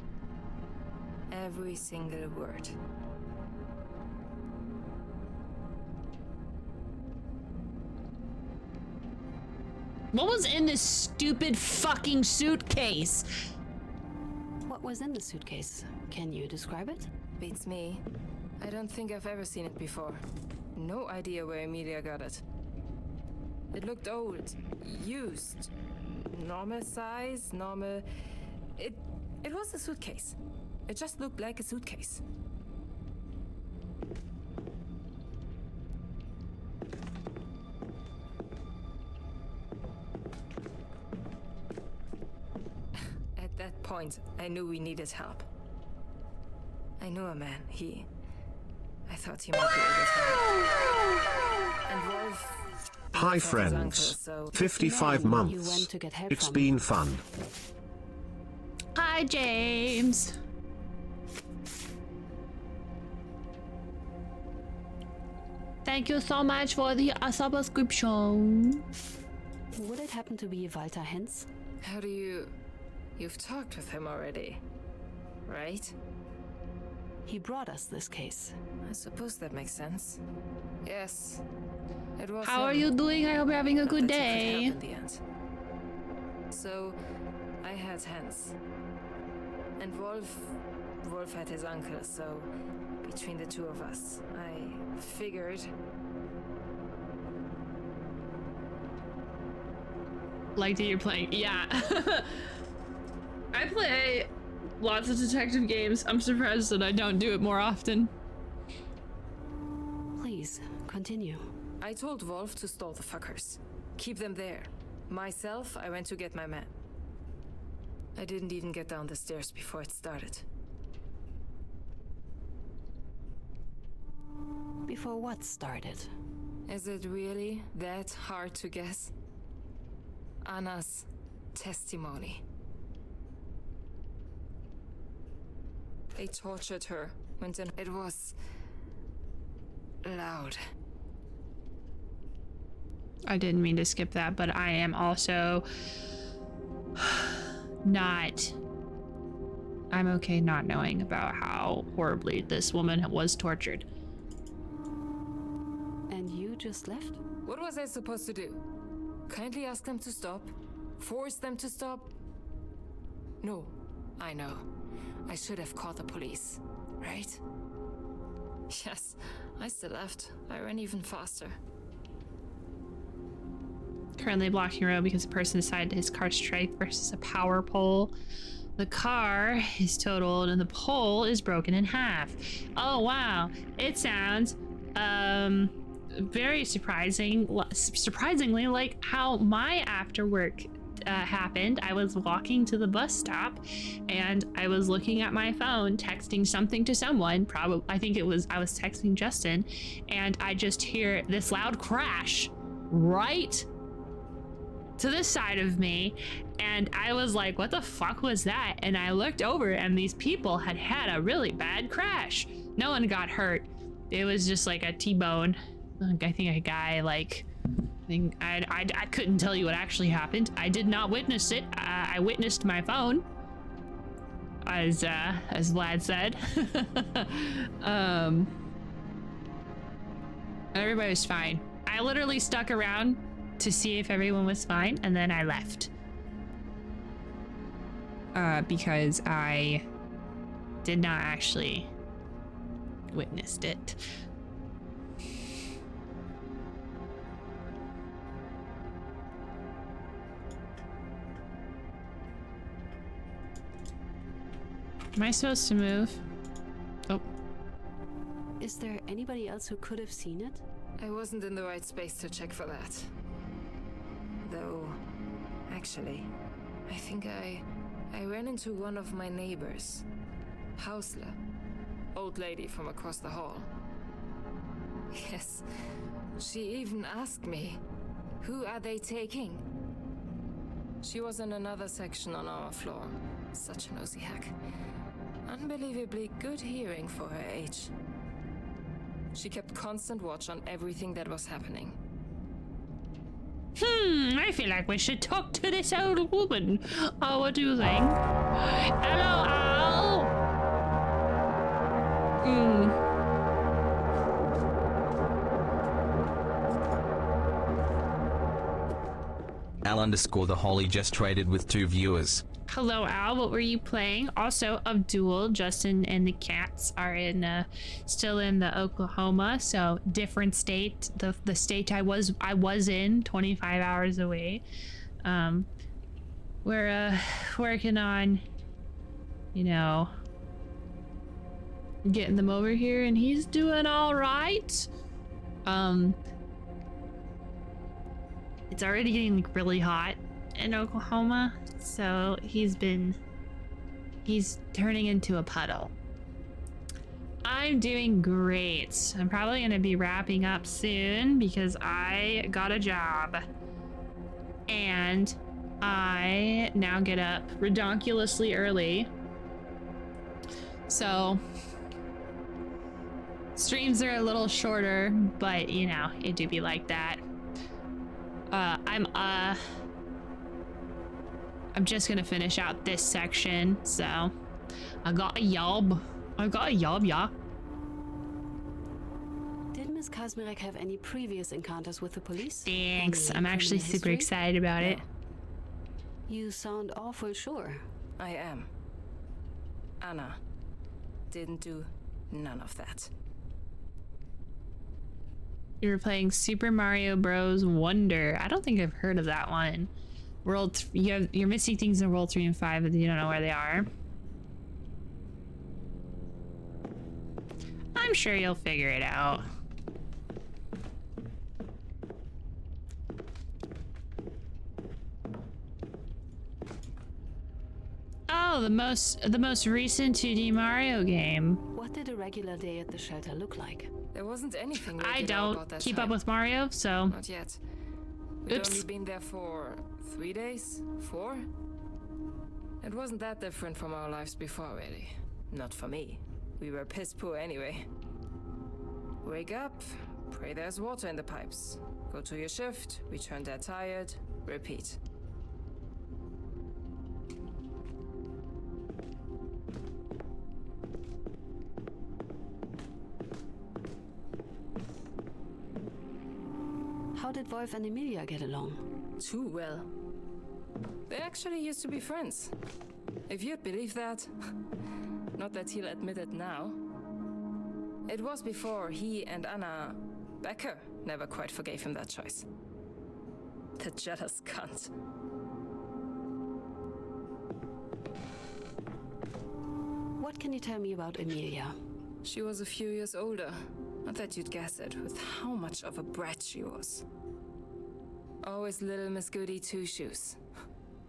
Every single word. What was in this stupid fucking suitcase? What was in the suitcase? Can you describe it? Beats me. I don't think I've ever seen it before. No idea where Emilia got it. It looked old, used, normal size, normal... It was a suitcase. It just looked like a suitcase. At that point, I knew we needed help. I knew a man. I thought he might be able to help. And Wolf... Hi friends. 55 months. It's been fun. Hi, James. Thank you so much for the subscription. Would it happen to be Walter Hens? How do you... You've talked with him already, right? He brought us this case. I suppose that makes sense. Yes. It was How are you doing? I hope you're having a good day. In the end. So, I had Hans. And Wolf had his uncle, so between the two of us, I figured... Like that you're playing. Yeah. I play lots of detective games. I'm surprised that I don't do it more often. Please, continue. I told Wolf to stall the fuckers. Keep them there. Myself, I went to get my man. I didn't even get down the stairs before it started. Before what started? Is it really that hard to guess? Anna's testimony. They tortured her, went in. It was... loud. I didn't mean to skip that, but I am also not... I'm okay not knowing about how horribly this woman was tortured. And you just left? What was I supposed to do? Kindly ask them to stop? Force them to stop? No, I know. I should have called the police, right? Yes, I still left. I ran even faster. Currently blocking road because a person decided his car strike versus a power pole. The car is totaled and the pole is broken in half. Oh wow, it sounds very surprisingly like how my after work happened. I was walking to the bus stop and I was looking at my phone, texting something to someone. Probably, I think I was texting Justin, and I just hear this loud crash right to the side of me, and I was like, what the fuck was that? And I looked over and these people had had a really bad crash. No one got hurt. It was just like a T-bone. I think a guy I couldn't tell you what actually happened. I did not witness it. I witnessed my phone, as Vlad said. Everybody was fine. I literally stuck around to see if everyone was fine, and then I left. Because I did not actually witnessed it. Am I supposed to move? Oh. Is there anybody else who could have seen it? I wasn't in the right space to check for that. Though, actually, I think I ran into one of my neighbors. Hausler. Old lady from across the hall. Yes, she even asked me, who are they taking? She was in another section on our floor. Such a nosy hack. Unbelievably good hearing for her age. She kept constant watch on everything that was happening. I feel like we should talk to this old woman. Oh, what do you think? Hello, Al! Al_the Holy just traded with 2 viewers. Hello, Al. What were you playing? Also, Abdul, Justin, and the cats are still in the Oklahoma, so different state. The state I was in, 25 hours away. We're working on, getting them over here, and he's doing all right. It's already getting really hot in Oklahoma, so he's turning into a puddle. I'm doing great. I'm probably gonna be wrapping up soon because I got a job and I now get up redonkulously early, so streams are a little shorter, but it do be like that. I'm just gonna finish out this section, so I got a job, yeah. Did Miss Kazmirek have any previous encounters with the police? Thanks, I'm actually super excited about it. You sound awful sure. I am. Anna didn't do none of that. You were playing Super Mario Bros. Wonder. I don't think I've heard of that one. You're missing things in World 3 and 5, but you don't know where they are. I'm sure you'll figure it out. Oh, the most recent 2D Mario game. What did a regular day at the shelter look like? There wasn't anything I about don't that keep time. up with Mario, so. Not yet. We'd Oops. only been there for 3 days? 4? It wasn't that different from our lives before, really. Not for me. We were piss poor anyway. Wake up, pray there's water in the pipes. Go to your shift, return there tired, repeat. How did Wolf and Emilia get along? Too well. They actually used to be friends. If you'd believe that. Not that he'll admit it now. It was before he and Anna... Becker never quite forgave him that choice. The jealous cunt. What can you tell me about Emilia? She was a few years older. Not that you'd guess it, with how much of a brat she was. Always little Miss Goody Two-Shoes.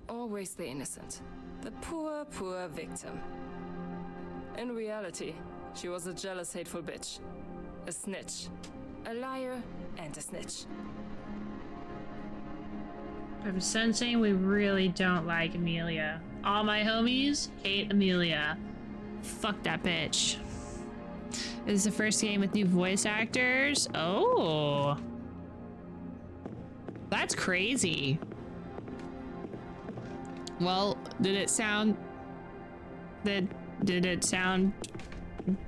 Always the innocent. The poor, poor victim. In reality, she was a jealous, hateful bitch. A snitch. A liar and a snitch. I'm sensing we really don't like Amelia. All my homies hate Amelia. Fuck that bitch. This is the first game with new voice actors. Oh. That's crazy. Well, did it sound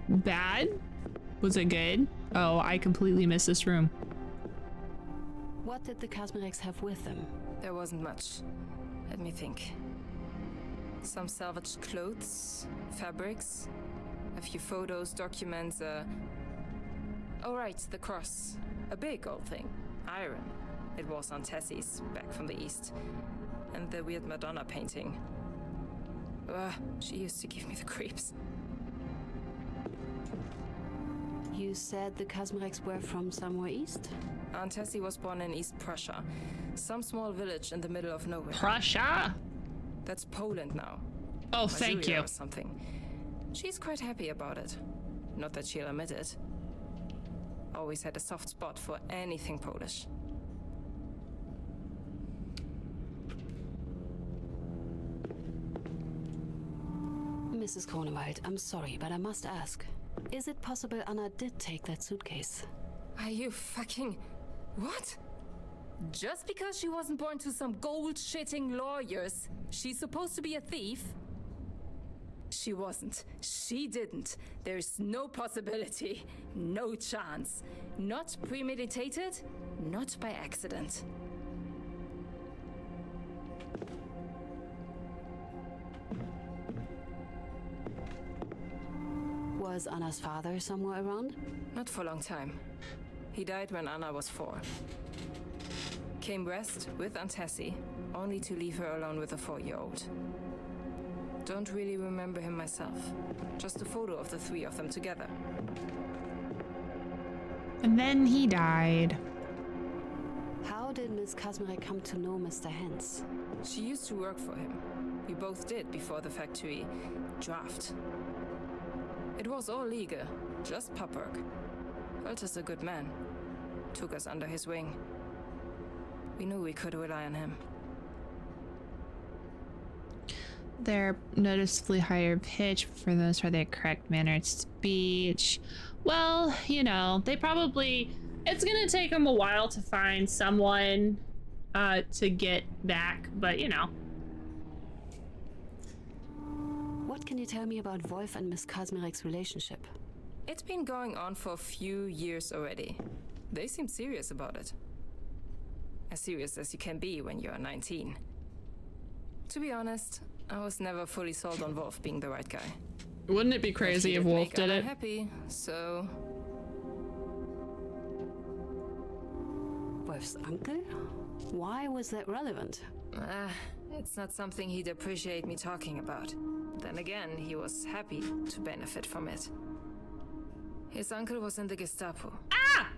bad? Was it good? Oh, I completely missed this room. What did the Kazmirex have with them? There wasn't much. Let me think. Some salvaged clothes, fabrics, a few photos, documents, oh right, the cross. A big old thing. Iron. It was on Tessie's, back from the east. And the weird Madonna painting. She used to give me the creeps. You said the Kazmirex were from somewhere east? Aunt Tessie was born in East Prussia. Some small village in the middle of nowhere. Prussia? That's Poland now. Oh, thank you. Or something. She's quite happy about it. Not that she'll admit it. Always had a soft spot for anything Polish. Mrs. Kronewald, I'm sorry, but I must ask. Is it possible Anna did take that suitcase? Are you fucking... What? Just because she wasn't born to some gold-shitting lawyers, she's supposed to be a thief? She wasn't. She didn't. There's no possibility. No chance. Not premeditated, not by accident. Was Anna's father somewhere around? Not for a long time. He died when Anna was 4. Came west with Aunt Tessie, only to leave her alone with a 4-year-old. Don't really remember him myself. Just a photo of the 3 of them together. And then he died. How did Miss Kazmarek come to know Mr. Hens? She used to work for him. We both did before the factory draft. It was all legal, just pub work. Walter's a good man. Took us under his wing. We knew we could rely on him. They're noticeably higher pitch for those for their correct mannered speech. Well, you know, they probably... It's gonna take them a while to find someone to get back, but you know. What can you tell me about Wolf and Miss Kazmarek's relationship? It's been going on for a few years already. They seem serious about it. As serious as you can be when you're 19. To be honest, I was never fully sold on Wolf being the right guy. Wouldn't it be crazy if Wolf did it? Happy, so... Wolf's uncle? Why was that relevant? It's not something he'd appreciate me talking about. Then again, he was happy to benefit from it. His uncle was in the Gestapo.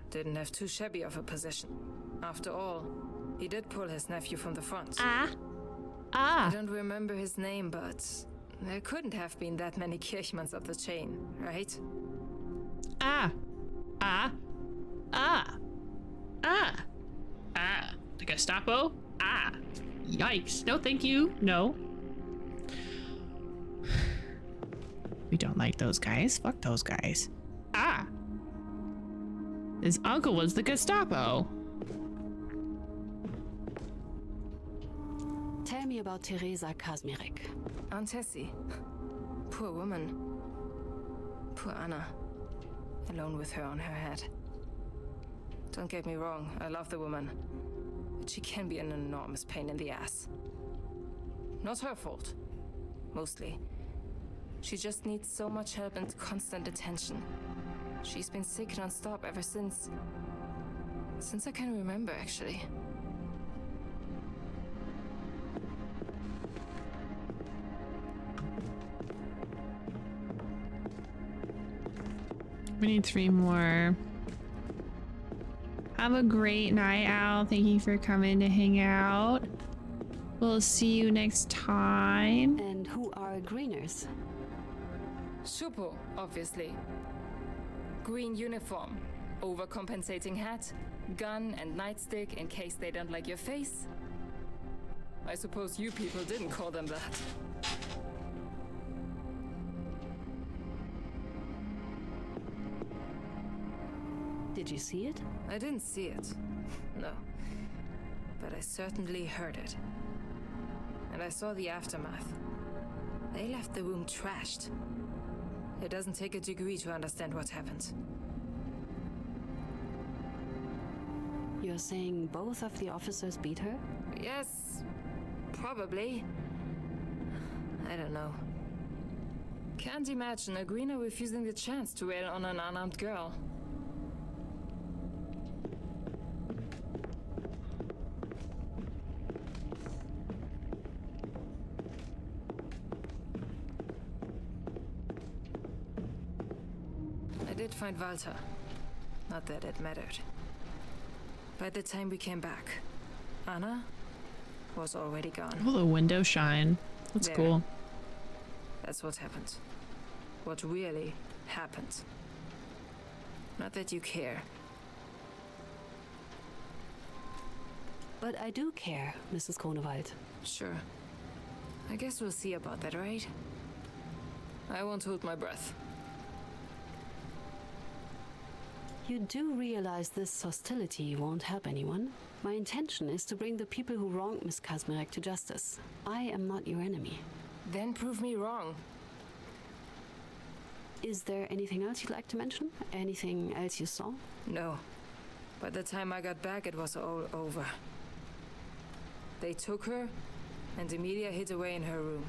Didn't have too shabby of a position. After all, he did pull his nephew from the front. I don't remember his name, but there couldn't have been that many Kirchmanns up the chain, right? The Gestapo? Yikes. No, thank you. No. We don't like those guys. Fuck those guys. His uncle was the Gestapo. Tell me about Teresa Kazmarek. Aunt Tessie. Poor woman. Poor Anna. Alone with her on her head. Don't get me wrong, I love the woman. But she can be an enormous pain in the ass. Not her fault. Mostly. She just needs so much help and constant attention. She's been sick non-stop ever since I can remember, actually. We need 3 more. Have a great night, Al. Thank you for coming to hang out. We'll see you next time. And who are greeners? Shupo, obviously. Green uniform, overcompensating hat, gun and nightstick in case they don't like your face. I suppose you people didn't call them that. Did you see it? I didn't see it, no. But I certainly heard it. And I saw the aftermath. They left the room trashed. It doesn't take a degree to understand what happened. You're saying both of the officers beat her? Yes, probably. I don't know. Can't imagine a greener refusing the chance to rail on an unarmed girl. I did find Walter. Not that it mattered. By the time we came back, Anna was already gone. Oh, the window shine. That's There. cool. That's what happened. What really happened. Not that you care. But I do care, Mrs. Kronewald. Sure. I guess we'll see about that, right? I won't hold my breath. You do realize this hostility won't help anyone? My intention is to bring the people who wronged Miss Kazmarek to justice. I am not your enemy. Then prove me wrong. Is there anything else you'd like to mention? Anything else you saw? No. By the time I got back, it was all over. They took her, and Emilia hid away in her room,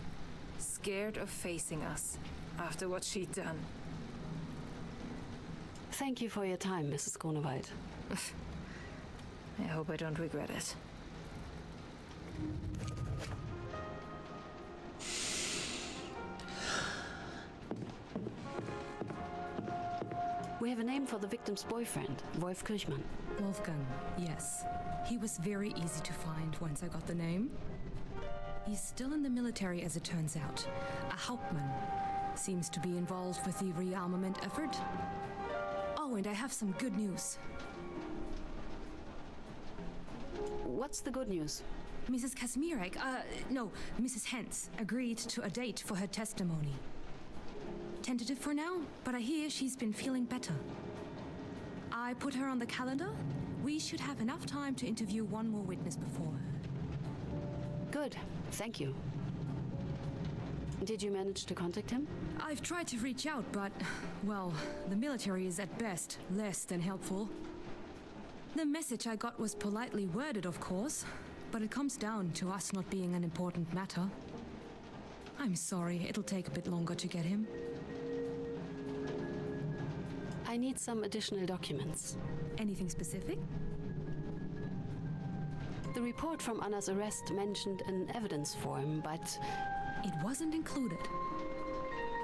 scared of facing us after what she'd done. Thank you for your time, Mrs. Kronewald. I hope I don't regret it. We have a name for the victim's boyfriend, Wolf Kirchmann. Wolfgang, yes. He was very easy to find once I got the name. He's still in the military, as it turns out. A Hauptmann. Seems to be involved with the rearmament effort. Oh, and I have some good news. What's the good news? Mrs. Kazmarek, no, Mrs. Hens, agreed to a date for her testimony. Tentative for now, but I hear she's been feeling better. I put her on the calendar. We should have enough time to interview one more witness before her. Good, thank you. Did you manage to contact him? I've tried to reach out, but, well, the military is at best less than helpful. The message I got was politely worded, of course, but it comes down to us not being an important matter. I'm sorry, it'll take a bit longer to get him. I need some additional documents. Anything specific? The report from Anna's arrest mentioned an evidence form, but... It wasn't included.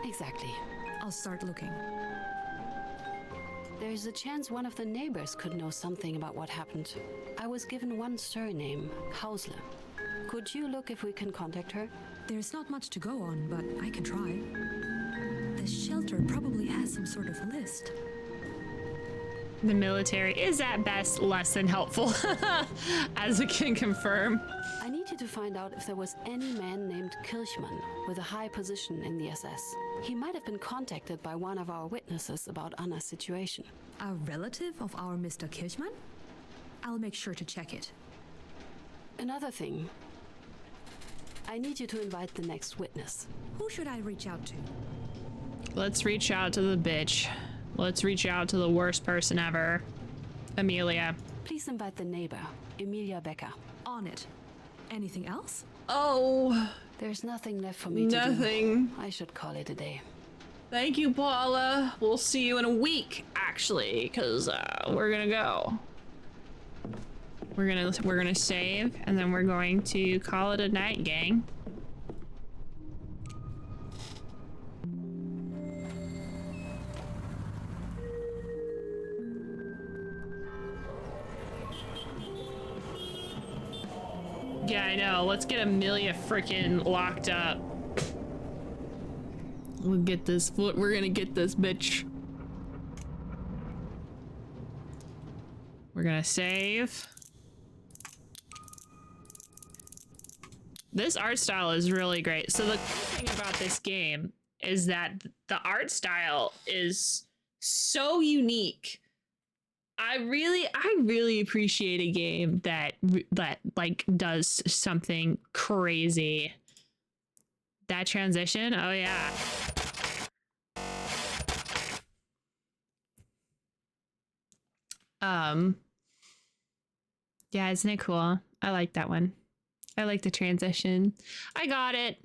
Exactly. I'll start looking. There's a chance one of the neighbors could know something about what happened. I was given one surname, Hausle. Could you look if we can contact her? There's not much to go on, but I can try. The shelter probably has some sort of list. The military is at best less than helpful, as it can confirm. I need you to find out if there was any man named Kirchmann with a high position in the SS. He might have been contacted by one of our witnesses about Anna's situation. A relative of our Mr. Kirchmann? I'll make sure to check it. Another thing. I need you to invite the next witness. Who should I reach out to? Let's reach out to the bitch. Let's reach out to the worst person ever. Emilia. Please invite the neighbor, Emilia Becker. On it. Anything else? Oh. There's nothing left for me to do. Nothing. I should call it a day. Thank you, Paula. We'll see you in a week, actually, because we're gonna go. We're gonna save, and then we're going to call it a night, gang. Yeah, I know. Let's get Amelia freaking locked up. We'll get this. We're gonna get this bitch. We're gonna save. This art style is really great. So the cool thing about this game is that the art style is so unique. I really appreciate a game that like does something crazy. That transition, oh yeah. Yeah, isn't it cool? I like that one. I like the transition. I got it,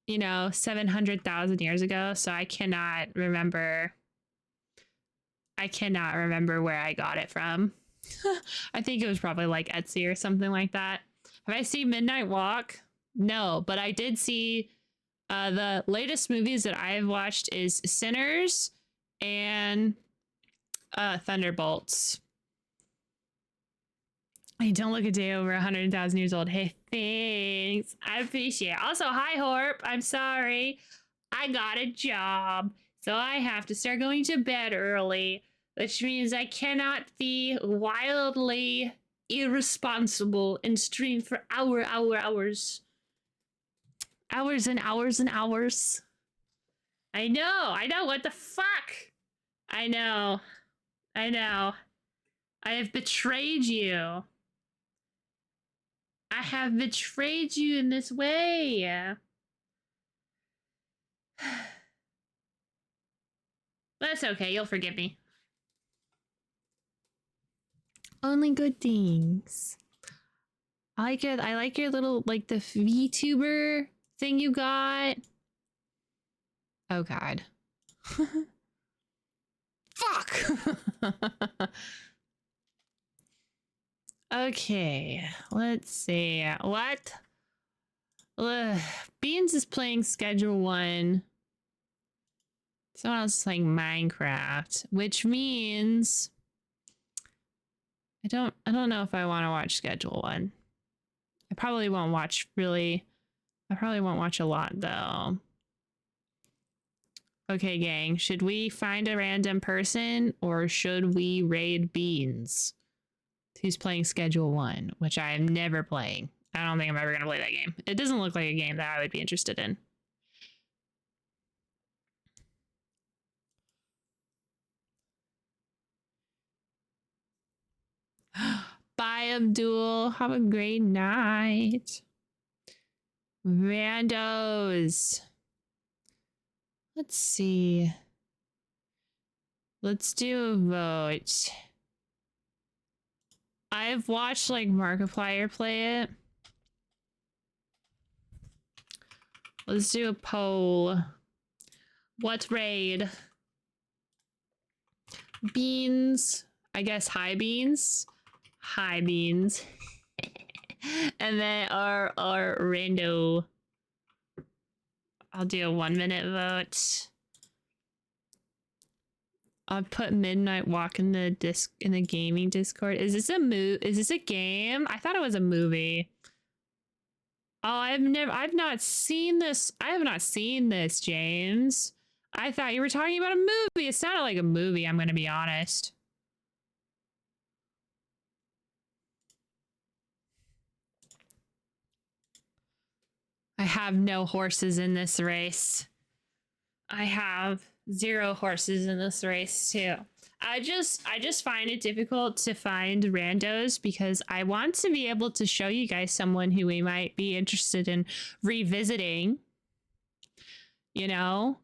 you know, 700,000 years ago, so I cannot remember where I got it from. I think it was probably like Etsy or something like that. Have I seen Midnight Walk? No, but I did see the latest movies that I've watched is Sinners and Thunderbolts. I don't look a day over 100,000 years old. Hey, thanks. I appreciate it. Also, hi, Horp. I'm sorry. I got a job, so I have to start going to bed early, which means I cannot be wildly irresponsible and stream for hours. Hours and hours and hours. I know. What the fuck? I know. I have betrayed you. I have betrayed you in this way. That's okay. You'll forgive me. Only good things. I like it. I like your little, like, the VTuber thing you got. Oh, God. Fuck! Okay, let's see. What? Beans is playing Schedule 1. Someone else is playing Minecraft, which means I don't know if I want to watch Schedule 1. I probably won't watch a lot though. Okay, gang, should we find a random person or should we raid Beans? Who's playing Schedule 1, which I am never playing. I don't think I'm ever going to play that game. It doesn't look like a game that I would be interested in. Bye, Abdul. Have a great night. Randos. Let's see. Let's do a vote. I've watched like Markiplier play it. Let's do a poll. What raid? Beans. I guess hi Beans. Hi Beans. And then our rando. I'll do a 1-minute vote. I'll put Midnight Walk in the gaming Discord. Is this a game? I thought it was a movie. Oh, I've not seen this. I have not seen this, James. I thought you were talking about a movie. It sounded like a movie, I'm gonna be honest. I have no horses in this race. I have 0 horses in this race too. I just find it difficult to find randos because I want to be able to show you guys someone who we might be interested in revisiting, you know?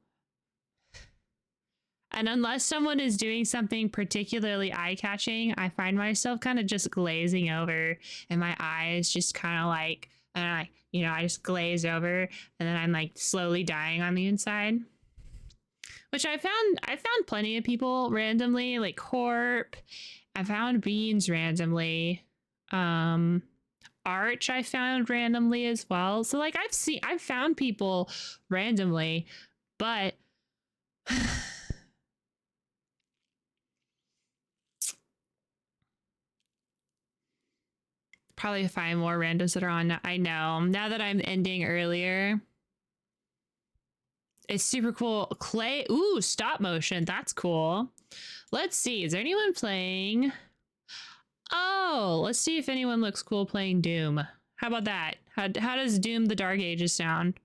And unless someone is doing something particularly eye-catching, I find myself kind of just glazing over and my eyes just kind of like, I just glaze over and then I'm like slowly dying on the inside. Which I found plenty of people randomly, like Horp. I found Beans randomly. Arch I found randomly as well. So like I've found people randomly, but probably find more randos that are on. I know. Now that I'm ending earlier. It's super cool. Clay. Ooh, stop motion. That's cool. Let's see. Is there anyone playing? Oh, let's see if anyone looks cool playing Doom. How about that? How does Doom the Dark Ages sound?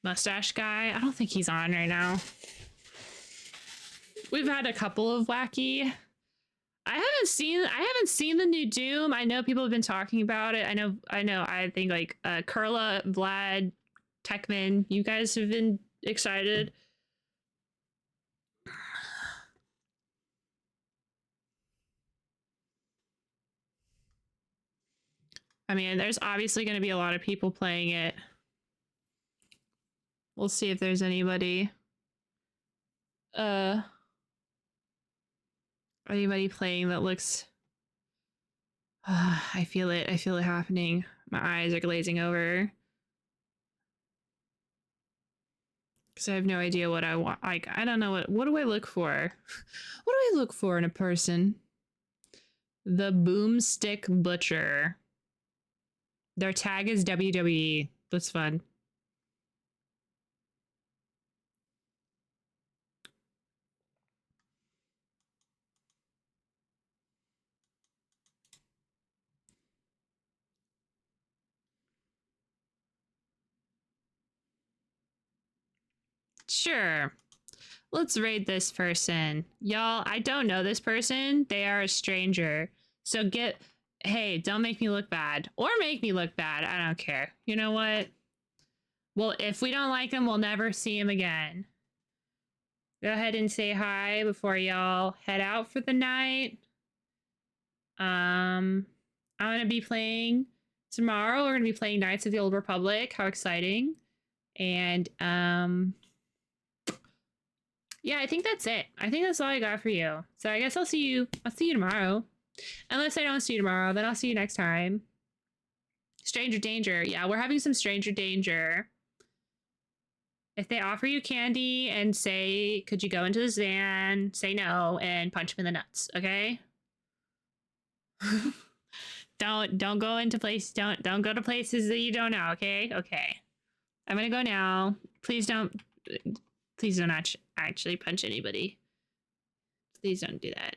Mustache guy? I don't think he's on right now. We've had a couple of wacky. I haven't seen the new Doom. I know people have been talking about it. I know. I think like Kurla, Vlad, Techman, you guys have been excited. I mean, there's obviously going to be a lot of people playing it. We'll see if there's anybody playing that looks I feel it happening. My eyes are glazing over because I have no idea what I want. Like, I don't know what do I look for? What do I look for in a person? The Boomstick Butcher. Their tag is WWE. That's fun. Sure. Let's raid this person. Y'all, I don't know this person. They are a stranger. So hey, don't make me look bad. Or make me look bad. I don't care. You know what? Well, if we don't like him, we'll never see him again. Go ahead and say hi before y'all head out for the night. I'm going to be playing tomorrow. We're going to be playing Knights of the Old Republic. How exciting. And, yeah, I think that's it. I think that's all I got for you. So I guess I'll see you tomorrow. Unless I don't see you tomorrow, then I'll see you next time. Stranger danger. Yeah, we're having some stranger danger. If they offer you candy and say, could you go into this van, say no and punch them in the nuts, okay? Don't go into places, don't go to places that you don't know, okay? Okay. I'm gonna go now. Please don't actually punch anybody. Please don't do that.